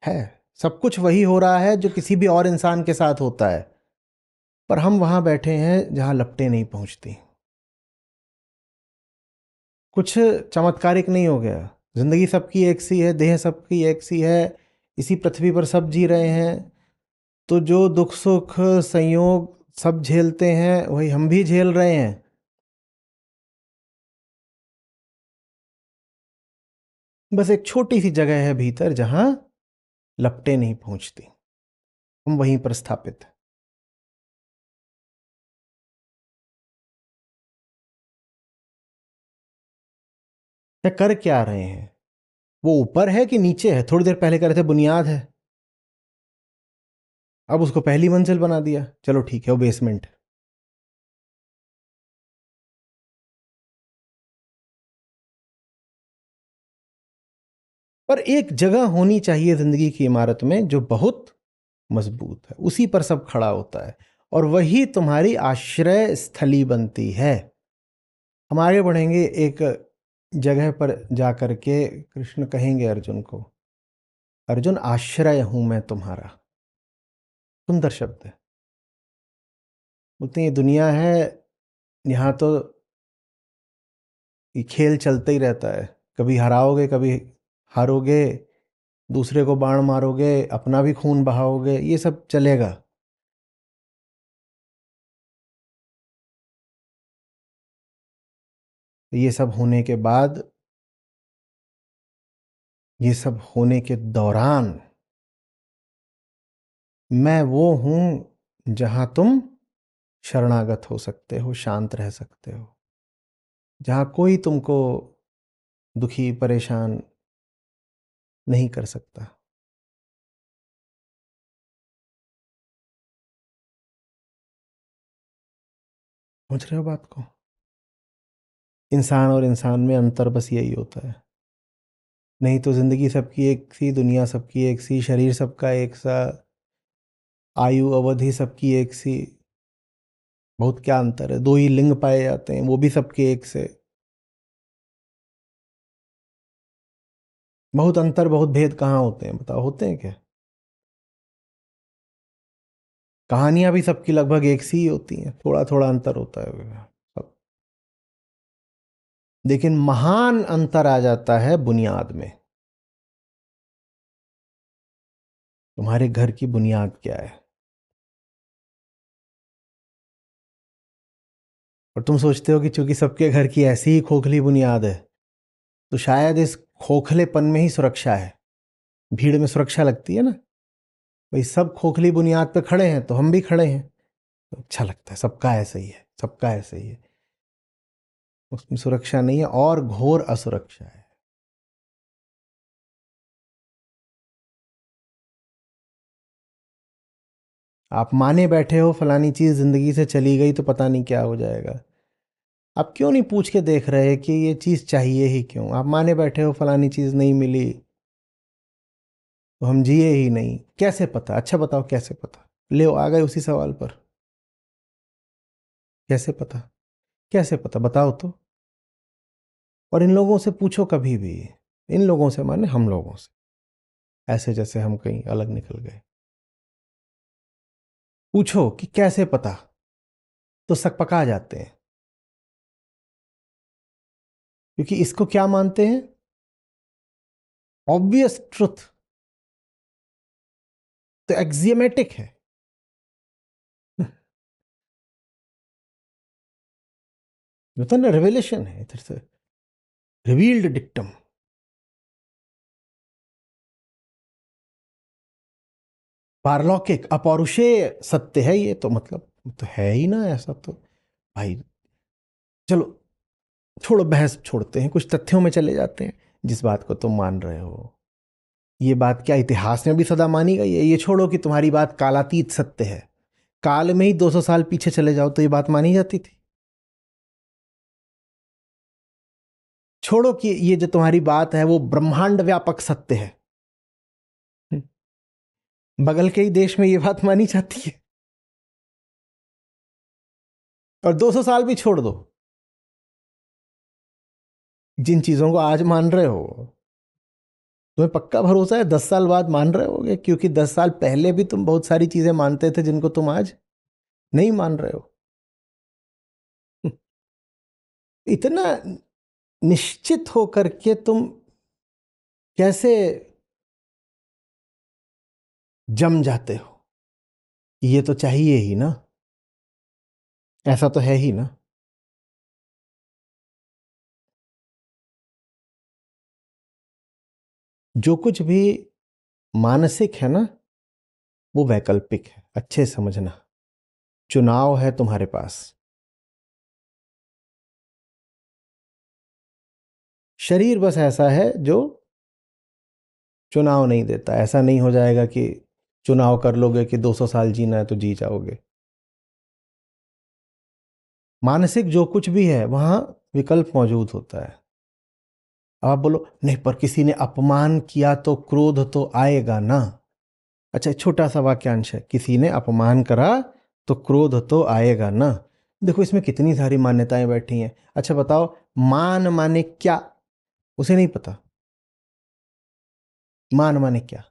है सब कुछ वही हो रहा है जो किसी भी और इंसान के साथ होता है, पर हम वहां बैठे हैं जहां लपटें नहीं पहुंचती। कुछ चमत्कारिक नहीं हो गया। जिंदगी सबकी एक सी है, देह सबकी एक सी है, इसी पृथ्वी पर सब जी रहे हैं, तो जो दुख सुख संयोग सब झेलते हैं वही हम भी झेल रहे हैं। बस एक छोटी सी जगह है भीतर जहां लपटें नहीं पहुंचती, हम वहीं पर स्थापित हैं। ये कर क्या रहे हैं? वो ऊपर है कि नीचे है? थोड़ी देर पहले कह रहे थे बुनियाद है, अब उसको पहली मंजिल बना दिया। चलो ठीक है, वो बेसमेंट है। पर एक जगह होनी चाहिए जिंदगी की इमारत में जो बहुत मजबूत है, उसी पर सब खड़ा होता है, और वही तुम्हारी आश्रय स्थली बनती है। हम आगे बढ़ेंगे। एक जगह पर जाकर के कृष्ण कहेंगे अर्जुन को, अर्जुन आश्रय हूं मैं तुम्हारा। सुंदर शब्द है। बोलते हैं ये दुनिया है, यहाँ तो ये खेल चलता ही रहता है, कभी हराओगे कभी हारोगे, दूसरे को बाण मारोगे, अपना भी खून बहाओगे, ये सब चलेगा। ये सब होने के बाद ये सब होने के दौरान मैं वो हूं जहां तुम शरणागत हो सकते हो, शांत रह सकते हो, जहां कोई तुमको दुखी परेशान नहीं कर सकता। समझ रहे हो बात को? इंसान और इंसान में अंतर बस यही होता है। नहीं तो जिंदगी सबकी एक सी, दुनिया सबकी एक सी, शरीर सबका एक सा, आयु अवधि सबकी एक सी। बहुत क्या अंतर है, दो ही लिंग पाए जाते हैं, वो भी सबके एक से। बहुत अंतर, बहुत भेद कहाँ होते हैं बताओ? होते हैं क्या? कहानियां भी सबकी लगभग एक सी ही होती हैं, थोड़ा थोड़ा अंतर होता है सब। लेकिन महान अंतर आ जाता है बुनियाद में। तुम्हारे घर की बुनियाद क्या है? और तुम सोचते हो कि चूंकि सबके घर की ऐसी ही खोखली बुनियाद है, तो शायद इस खोखलेपन में ही सुरक्षा है। भीड़ में सुरक्षा लगती है ना, भाई सब खोखली बुनियाद पे खड़े हैं तो हम भी खड़े हैं, तो अच्छा लगता है, सबका ऐसा ही है, सबका ऐसा ही है। उसमें सुरक्षा नहीं है, और घोर असुरक्षा है। आप माने बैठे हो फलानी चीज जिंदगी से चली गई तो पता नहीं क्या हो जाएगा। आप क्यों नहीं पूछ के देख रहे कि ये चीज चाहिए ही क्यों? आप माने बैठे हो फलानी चीज नहीं मिली तो हम जिए ही नहीं। कैसे पता? अच्छा बताओ कैसे पता? ले आ गए उसी सवाल पर। कैसे पता? कैसे पता बताओ तो? और इन लोगों से पूछो कभी भी, इन लोगों से माने हम लोगों से, ऐसे जैसे हम कहीं अलग निकल गए। पूछो कि कैसे पता, तो सकपका जाते हैं। क्योंकि इसको क्या मानते हैं? Obvious truth. तो एक्सियमेटिक है। तो ना रेवलेशन है, इधर से रिवील्ड डिक्टम। पारलौकिक अपौरुषेय सत्य है ये, तो मतलब तो है ही ना ऐसा तो। भाई चलो छोड़ो, बहस छोड़ते हैं, कुछ तथ्यों में चले जाते हैं। जिस बात को तुम मान रहे हो, ये बात क्या इतिहास में भी सदा मानी गई है? ये छोड़ो कि तुम्हारी बात कालातीत सत्य है, काल में ही 200 साल पीछे चले जाओ तो ये बात मानी जाती थी। छोड़ो कि ये जो तुम्हारी बात है वो ब्रह्मांड व्यापक सत्य है, बगल के ही देश में ये बात मानी जाती है। और 200 साल भी छोड़ दो, जिन चीजों को आज मान रहे हो, तुम्हें पक्का भरोसा है 10 साल बाद मान रहे होगे? क्योंकि 10 साल पहले भी तुम बहुत सारी चीजें मानते थे जिनको तुम आज नहीं मान रहे हो। इतना निश्चित होकर के तुम कैसे जम जाते हो? ये तो चाहिए ही ना, ऐसा तो है ही ना। जो कुछ भी मानसिक है ना, वो वैकल्पिक है, अच्छे समझना। चुनाव है तुम्हारे पास। शरीर बस ऐसा है जो चुनाव नहीं देता। ऐसा नहीं हो जाएगा कि चुनाव कर लोगे कि 200 साल जीना है तो जी जाओगे। मानसिक जो कुछ भी है वहां विकल्प मौजूद होता है। अब आप बोलो नहीं पर किसी ने अपमान किया तो क्रोध तो आएगा ना। अच्छा, छोटा सा वाक्यांश है, किसी ने अपमान करा तो क्रोध तो आएगा ना। देखो इसमें कितनी सारी मान्यताएं बैठी हैं। अच्छा बताओ, मान माने क्या? उसे नहीं पता। मान माने क्या?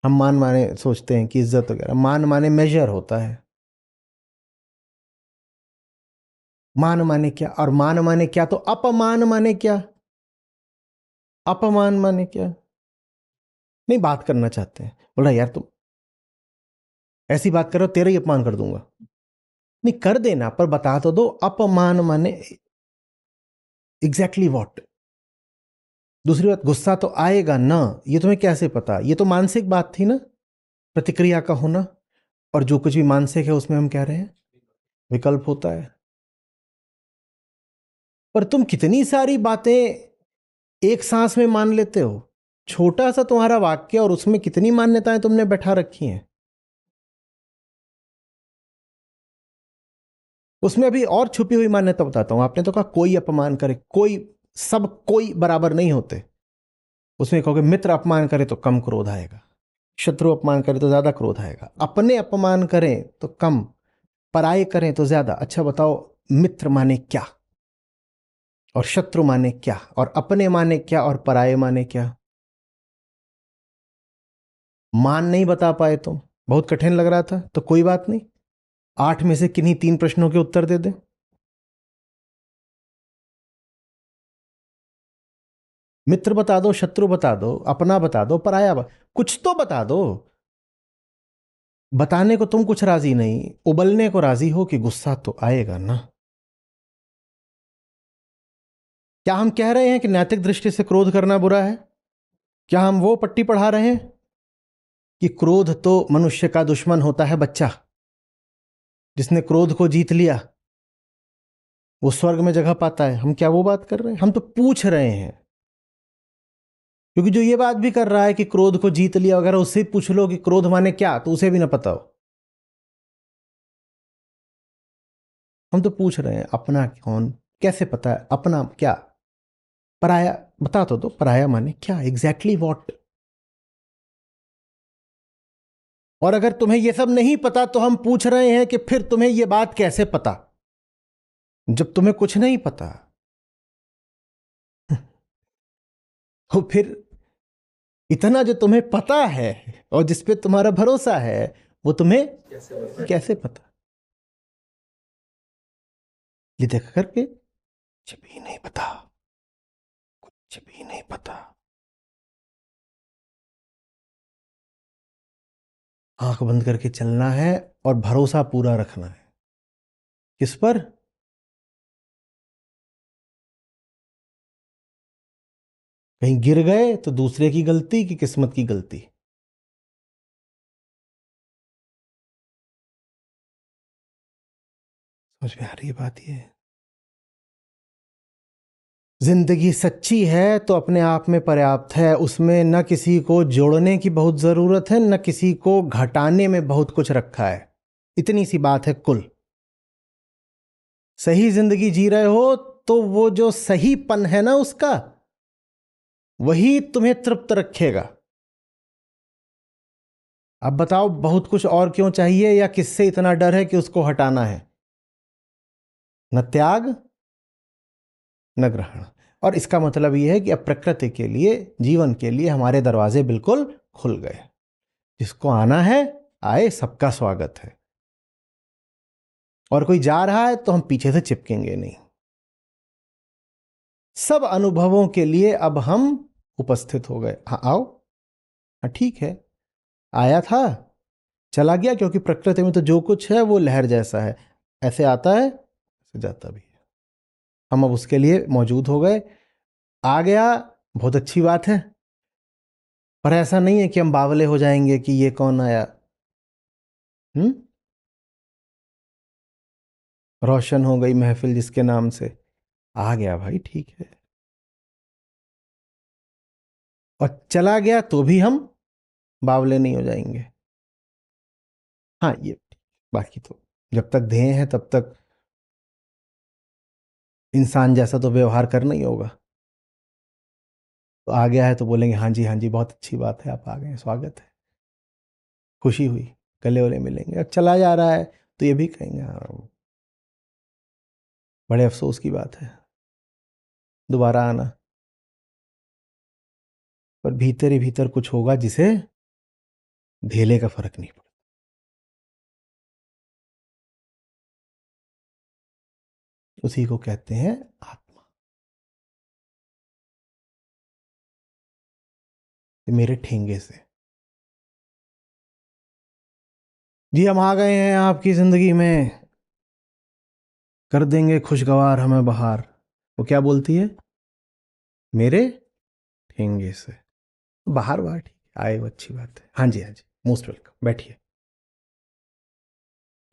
हम मान माने सोचते हैं कि इज्जत वगैरह, मान माने मेजर होता है। मान माने क्या? और मान माने क्या तो अपमान माने क्या? अपमान माने क्या? नहीं, बात करना चाहते हैं, बोल रहा यार तुम ऐसी बात करो तेरा ही अपमान कर दूंगा। नहीं कर देना, पर बता तो दो अपमान माने एग्जैक्टली व्हाट। दूसरी बात, गुस्सा तो आएगा ना, ये तुम्हें कैसे पता? ये तो मानसिक बात थी ना, प्रतिक्रिया का होना। और जो कुछ भी मानसिक है उसमें हम कह रहे हैं विकल्प होता है। पर तुम कितनी सारी बातें एक सांस में मान लेते हो। छोटा सा तुम्हारा वाक्य और उसमें कितनी मान्यताएं तुमने बैठा रखी हैं। उसमें अभी और छुपी हुई मान्यता बताता हूं। आपने तो कहा कोई अपमान करे, कोई, सब कोई बराबर नहीं होते। उसमें कहोगे मित्र अपमान करे तो कम क्रोध आएगा, शत्रु अपमान करे तो ज्यादा क्रोध आएगा, अपने अपमान करें तो कम, पराये करें तो ज्यादा। अच्छा बताओ, मित्र माने क्या और शत्रु माने क्या और अपने माने क्या और पराये माने क्या? मान नहीं बता पाए तुम, बहुत कठिन लग रहा था, तो कोई बात नहीं, 8 में से किन्हीं 3 प्रश्नों के उत्तर दे दे। मित्र बता दो, शत्रु बता दो, अपना बता दो, कुछ तो बता दो। बताने को तुम कुछ राजी नहीं, उबलने को राजी हो कि गुस्सा तो आएगा ना। क्या हम कह रहे हैं कि नैतिक दृष्टि से क्रोध करना बुरा है? क्या हम वो पट्टी पढ़ा रहे हैं कि क्रोध तो मनुष्य का दुश्मन होता है? बच्चा जिसने क्रोध को जीत लिया वो स्वर्ग में जगह पाता है। हम क्या वो बात कर रहे हैं? हम तो पूछ रहे हैं। क्योंकि जो ये बात भी कर रहा है कि क्रोध को जीत लिया, अगर उससे पूछ लो कि क्रोध माने क्या, तो उसे भी ना पता हो। हम तो पूछ रहे हैं अपना कौन, कैसे पता है अपना क्या? पराया बता तो दो, पराया माने क्या, एग्जैक्टली वॉट। और अगर तुम्हें यह सब नहीं पता तो हम पूछ रहे हैं कि फिर तुम्हें यह बात कैसे पता, जब तुम्हें कुछ नहीं पता। तो फिर इतना जो तुम्हें पता है और जिस पे तुम्हारा भरोसा है, वो तुम्हें कैसे पता? ये देख करके कुछ भी नहीं पता, कुछ भी नहीं पता। आंख बंद करके चलना है और भरोसा पूरा रखना है। किस पर? कहीं गिर गए तो दूसरे की गलती कि किस्मत की गलती? समझ में आ रही है बात? ये जिंदगी सच्ची है तो अपने आप में पर्याप्त है, उसमें न किसी को जोड़ने की बहुत जरूरत है, न किसी को घटाने में बहुत कुछ रखा है। इतनी सी बात है कुल। सही जिंदगी जी रहे हो तो वो जो सहीपन है ना उसका, वही तुम्हें तृप्त रखेगा। अब बताओ बहुत कुछ और क्यों चाहिए, या किससे इतना डर है कि उसको हटाना है? न त्याग न ग्रहण। और इसका मतलब यह है कि अब प्रकृति के लिए, जीवन के लिए हमारे दरवाजे बिल्कुल खुल गए। जिसको आना है आए, सबका स्वागत है। और कोई जा रहा है तो हम पीछे से चिपकेंगे नहीं। सब अनुभवों के लिए अब हम उपस्थित हो गए। हाँ आओ, हाँ ठीक है, आया था चला गया, क्योंकि प्रकृति में तो जो कुछ है वो लहर जैसा है, ऐसे आता है ऐसे जाता भी है। हम अब उसके लिए मौजूद हो गए। आ गया, बहुत अच्छी बात है, पर ऐसा नहीं है कि हम बावले हो जाएंगे कि ये कौन आया। रोशन हो गई महफिल जिसके नाम से। आ गया भाई, ठीक है, और चला गया तो भी हम बावले नहीं हो जाएंगे। हाँ ये बाकी तो जब तक ध्येय है तब तक इंसान जैसा तो व्यवहार करना ही होगा। तो आ गया है तो बोलेंगे हाँ जी हाँ जी, बहुत अच्छी बात है, आप आ गए, स्वागत है, खुशी हुई, गले वले मिलेंगे। अब चला जा रहा है तो ये भी कहेंगे हाँ, बड़े अफसोस की बात है, दोबारा आना। पर भीतर ही भीतर कुछ होगा जिसे धेले का फर्क नहीं पड़ता। उसी को कहते हैं आत्मा। मेरे ठेंगे से जी हम आ गए हैं आपकी जिंदगी में, कर देंगे खुशगवार हमें बहार। वो क्या बोलती है? मेरे ठेंगे से। बाहर बाहर ठीक आए, वो अच्छी बात है। हाँ जी, हाँ जी, मोस्ट वेलकम, बैठिए।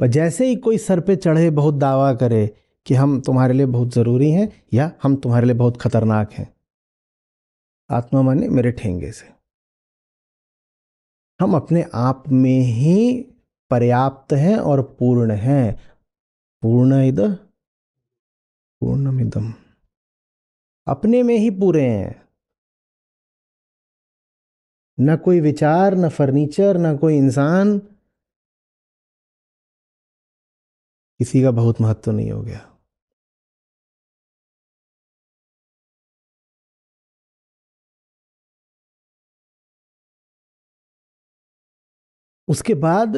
पर जैसे ही कोई सर पे चढ़े बहुत दावा करे कि हम तुम्हारे लिए बहुत ज़रूरी हैं या हम तुम्हारे लिए बहुत खतरनाक हैं, आत्मा माने मेरे ठेंगे से। हम अपने आप में ही पर्याप्त हैं और पूर्ण हैं। पूर्ण इद पूर्णमिदम, अपने में ही पूरे हैं। न कोई विचार, न फर्नीचर, न कोई इंसान, किसी का बहुत महत्व नहीं हो गया। उसके बाद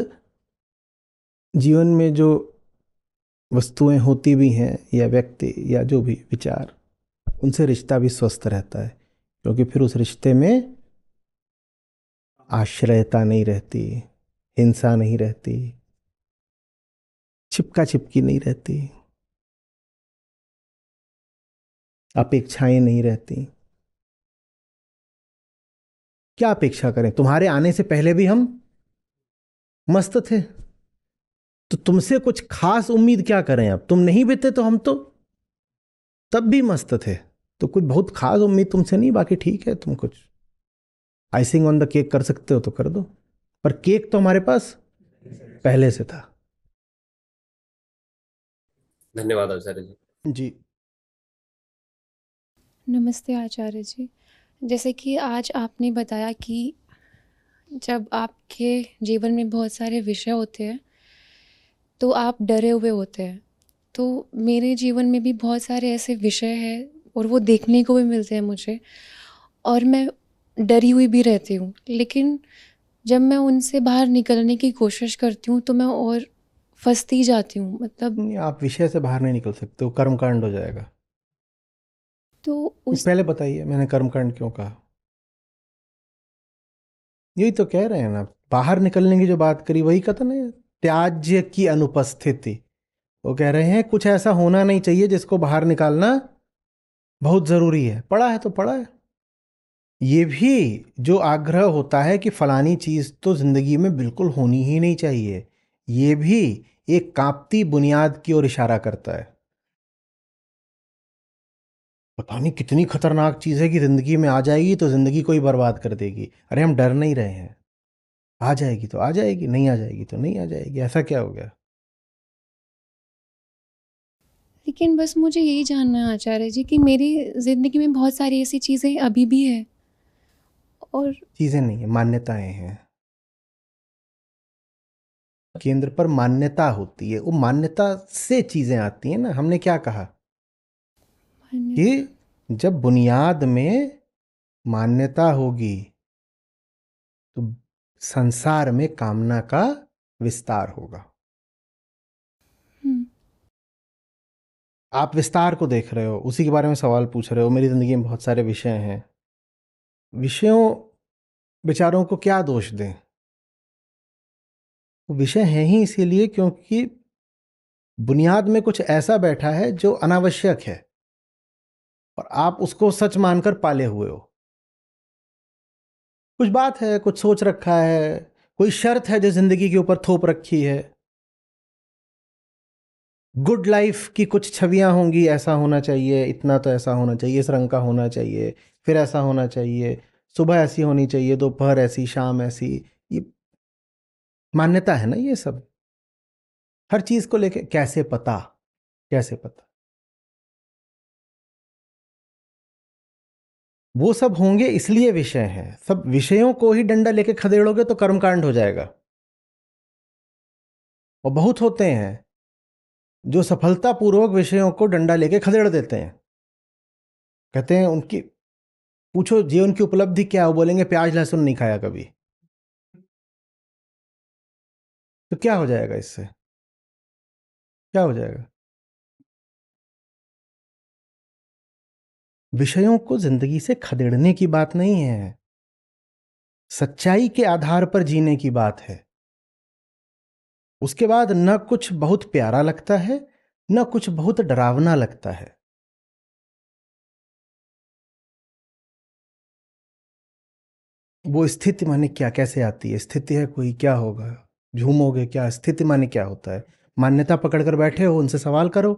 जीवन में जो वस्तुएं होती भी हैं या व्यक्ति या जो भी विचार, उनसे रिश्ता भी स्वस्थ रहता है, क्योंकि फिर उस रिश्ते में आश्रयता नहीं रहती, हिंसा नहीं रहती, चिपका चिपकी नहीं रहती, अपेक्षाएं नहीं रहती। क्या अपेक्षा करें? तुम्हारे आने से पहले भी हम मस्त थे, तो तुमसे कुछ खास उम्मीद क्या करें? अब तुम नहीं भी थे तो हम तो तब भी मस्त थे, तो कोई बहुत खास उम्मीद तुमसे नहीं। बाकी ठीक है, तुम कुछ आइसिंग ऑन द केक कर सकते हो तो कर दो, पर केक तो हमारे पास पहले से था। धन्यवाद आचार्य जी। जी। नमस्ते आचार्य जी। जैसे कि आज आपने बताया कि जब आपके जीवन में बहुत सारे विषय होते हैं तो आप डरे हुए होते हैं। तो मेरे जीवन में भी बहुत सारे ऐसे विषय हैं और वो देखने को भी मिलते हैं मुझे, और मैं डरी हुई भी रहती हूँ। लेकिन जब मैं उनसे बाहर निकलने की कोशिश करती हूँ तो मैं और फंसती जाती हूँ। मतलब नहीं, आप विषय से बाहर नहीं निकल सकते हो, कर्मकांड हो जाएगा। तो उस पहले बताइए मैंने कर्मकांड क्यों कहा? यही तो कह रहे हैं ना, बाहर निकलने की जो बात करी वही कथन है, त्याज्य की अनुपस्थिति। वो कह रहे हैं कुछ ऐसा होना नहीं चाहिए जिसको बाहर निकालना बहुत जरूरी है। पड़ा है तो पड़ा है। ये भी जो आग्रह होता है कि फलानी चीज तो जिंदगी में बिल्कुल होनी ही नहीं चाहिए, ये भी एक कांपती बुनियाद की ओर इशारा करता है। पता नहीं कितनी खतरनाक चीज है कि जिंदगी में आ जाएगी तो जिंदगी को ही बर्बाद कर देगी। अरे हम डर नहीं रहे हैं, आ जाएगी तो आ जाएगी, नहीं आ जाएगी तो नहीं आ जाएगी, ऐसा क्या हो गया? लेकिन बस मुझे यही जानना है आचार्य जी कि मेरी ज़िंदगी में बहुत सारी ऐसी चीज़ें अभी भी है। और चीजें नहीं है, मान्यताएं हैं। केंद्र पर मान्यता होती है, वो मान्यता से चीजें आती हैं ना। हमने क्या कहा कि जब बुनियाद में मान्यता होगी तो संसार में कामना का विस्तार होगा। हम्म, आप विस्तार को देख रहे हो, उसी के बारे में सवाल पूछ रहे हो। मेरी जिंदगी में बहुत सारे विषय हैं, विषयों विचारों को क्या दोष दें? वो विषय हैं ही इसीलिए क्योंकि बुनियाद में कुछ ऐसा बैठा है जो अनावश्यक है और आप उसको सच मानकर पाले हुए हो। कुछ बात है, कुछ सोच रखा है, कोई शर्त है जो जिंदगी के ऊपर थोप रखी है। गुड लाइफ की कुछ छवियां होंगी, ऐसा होना चाहिए, इतना तो ऐसा होना चाहिए, इस रंग का होना चाहिए, फिर ऐसा होना चाहिए, सुबह ऐसी होनी चाहिए, दोपहर ऐसी, शाम ऐसी। ये मान्यता है ना, ये सब हर चीज को लेके। कैसे पता? कैसे पता? वो सब होंगे इसलिए विषय हैं। सब विषयों को ही डंडा लेके खदेड़ोगे तो कर्मकांड हो जाएगा। और बहुत होते हैं जो सफलतापूर्वक विषयों को डंडा लेके खदेड़ देते हैं। कहते हैं उनकी, पूछो जीवन की उपलब्धि क्या है, वो बोलेंगे प्याज लहसुन नहीं खाया कभी। तो क्या हो जाएगा इससे? क्या हो जाएगा? विषयों को जिंदगी से खदेड़ने की बात नहीं है, सच्चाई के आधार पर जीने की बात है। उसके बाद न कुछ बहुत प्यारा लगता है, न कुछ बहुत डरावना लगता है। वो स्थिति माने क्या, कैसे आती है? स्थिति है कोई, क्या होगा? झूमोगे क्या? स्थिति माने क्या होता है? मान्यता पकड़कर बैठे हो, उनसे सवाल करो।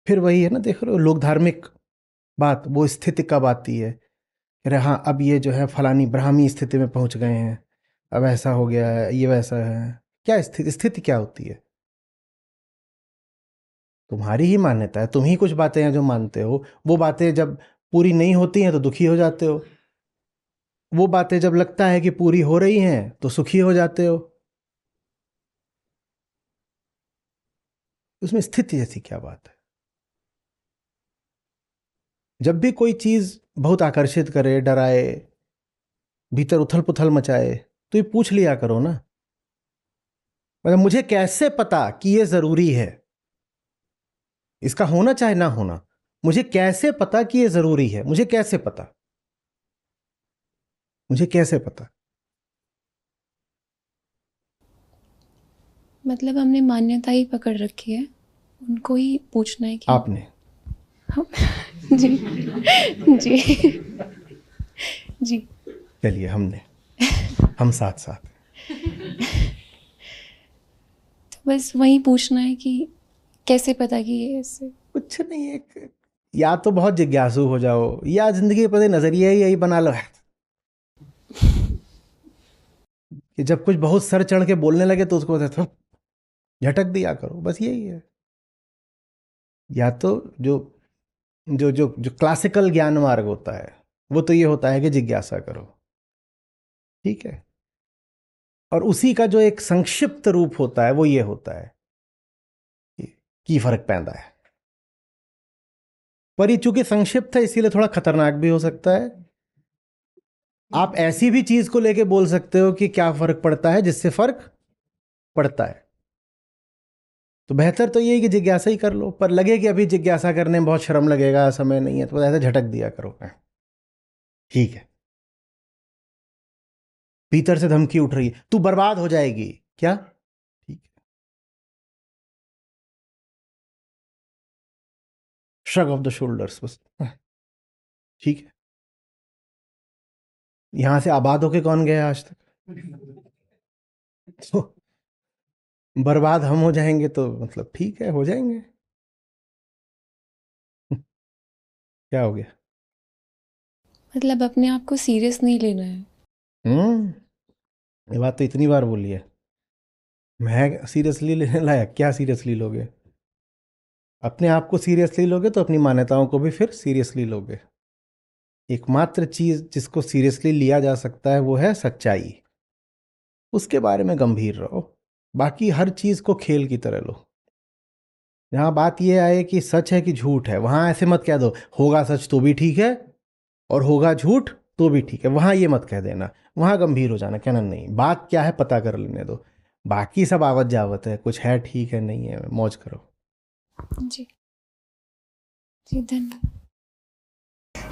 फिर वही है ना, देख रहे हो लोग धार्मिक बात, वो स्थिति कब आती है? अरे हाँ, अब ये जो है फलानी ब्राह्मी स्थिति में पहुंच गए हैं, अब ऐसा हो गया है, ये वैसा है। क्या स्थिति? स्थिति क्या होती है? तुम्हारी ही मान्यता है, तुम ही कुछ बातें हैं जो मानते हो। वो बातें जब पूरी नहीं होती हैं तो दुखी हो जाते हो, वो बातें जब लगता है कि पूरी हो रही हैं तो सुखी हो जाते हो। उसमें स्थिति जैसी क्या बात है? जब भी कोई चीज बहुत आकर्षित करे, डराए, भीतर उथल पुथल मचाए, तो ये पूछ लिया करो ना, मतलब मुझे कैसे पता कि ये जरूरी है? इसका होना चाहे ना होना, मुझे कैसे पता कि ये जरूरी है? मुझे कैसे पता? मुझे कैसे पता? मतलब हमने मान्यता ही पकड़ रखी है, उनको ही पूछना है कि आपने? हम जी जी जी। चलिए, हमने, हम साथ साथ। तो बस वही पूछना है कि कैसे पता कि ये ऐसे। कुछ नहीं, एक या तो बहुत जिज्ञासु हो जाओ, या जिंदगी के प्रति नजरिया ही यही बना लो है कि जब कुछ बहुत सर चढ़ के बोलने लगे तो उसको तो झटक दिया करो, बस यही है। या तो जो जो जो जो क्लासिकल ज्ञान मार्ग होता है वो तो ये होता है कि जिज्ञासा करो, ठीक है, और उसी का जो एक संक्षिप्त रूप होता है वो ये होता है कि फर्क पैदा है। पर ये चूंकि संक्षिप्त है इसीलिए थोड़ा खतरनाक भी हो सकता है। आप ऐसी भी चीज को लेके बोल सकते हो कि क्या फर्क पड़ता है, जिससे फर्क पड़ता है। तो बेहतर तो ये है कि जिज्ञासा ही कर लो, पर लगे कि अभी जिज्ञासा करने में बहुत शर्म लगेगा, समय नहीं है, तो ऐसे झटक दिया करो, ठीक है। भीतर से धमकी उठ रही है, तू बर्बाद हो जाएगी क्या? ठीक है, श्रग ऑफ द शोल्डर्स, बस ठीक है। यहां से आबाद होके कौन गया आज तक? तो बर्बाद हम हो जाएंगे तो मतलब ठीक है, हो जाएंगे। क्या हो गया? मतलब अपने आप को सीरियस नहीं लेना है। ये बात तो इतनी बार बोली है, मैं सीरियसली लेने लायक? क्या सीरियसली लोगे? अपने आप को सीरियसली लोगे तो अपनी मान्यताओं को भी फिर सीरियसली लोगे। एकमात्र चीज जिसको सीरियसली लिया जा सकता है वो है सच्चाई, उसके बारे में गंभीर रहो, बाकी हर चीज को खेल की तरह लो। जहां बात यह आए कि सच है कि झूठ है, वहां ऐसे मत कह दो होगा सच तो भी ठीक है और होगा झूठ तो भी ठीक है, वहां ये मत कह देना, वहां गंभीर हो जाना, कहना नहीं बात क्या है पता कर लेने दो, बाकी सब आवत जावत है, कुछ है ठीक है नहीं है, मौज करो। जी जी, धन्यवाद।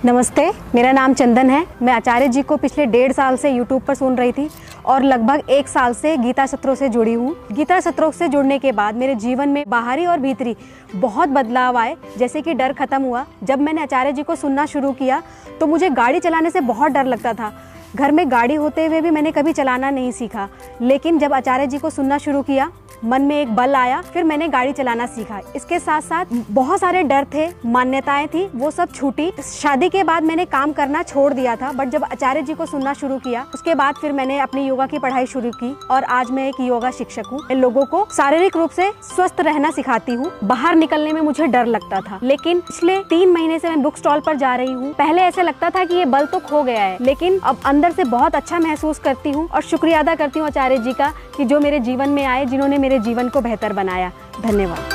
नमस्ते, मेरा नाम चंदन है। मैं आचार्य जी को पिछले 1.5 साल से यूट्यूब पर सुन रही थी और लगभग 1 साल से गीता सत्रों से जुड़ी हूँ। गीता सत्रों से जुड़ने के बाद मेरे जीवन में बाहरी और भीतरी बहुत बदलाव आए, जैसे कि डर खत्म हुआ। जब मैंने आचार्य जी को सुनना शुरू किया तो मुझे गाड़ी चलाने से बहुत डर लगता था। घर में गाड़ी होते हुए भी मैंने कभी चलाना नहीं सीखा, लेकिन जब आचार्य जी को सुनना शुरू किया मन में एक बल आया, फिर मैंने गाड़ी चलाना सीखा। इसके साथ साथ बहुत सारे डर थे, मान्यताएं थी, वो सब छूटी। शादी के बाद मैंने काम करना छोड़ दिया था, बट जब आचार्य जी को सुनना शुरू किया उसके बाद फिर मैंने अपनी योगा की पढ़ाई शुरू की और आज मैं एक योगा शिक्षक हूँ। मैं लोगों को शारीरिक रूप से स्वस्थ रहना सिखाती हूँ। बाहर निकलने में मुझे डर लगता था, लेकिन पिछले 3 महीने से मैं बुक स्टॉल पर जा रही हूँ। पहले ऐसे लगता था कि ये बल तो खो गया है, लेकिन अब अंदर से बहुत अच्छा महसूस करती हूँ और शुक्रिया अदा करती हूँ आचार्य जी का कि जो मेरे जीवन में आए, जिन्होंने मेरे जीवन को बेहतर बनाया। धन्यवाद।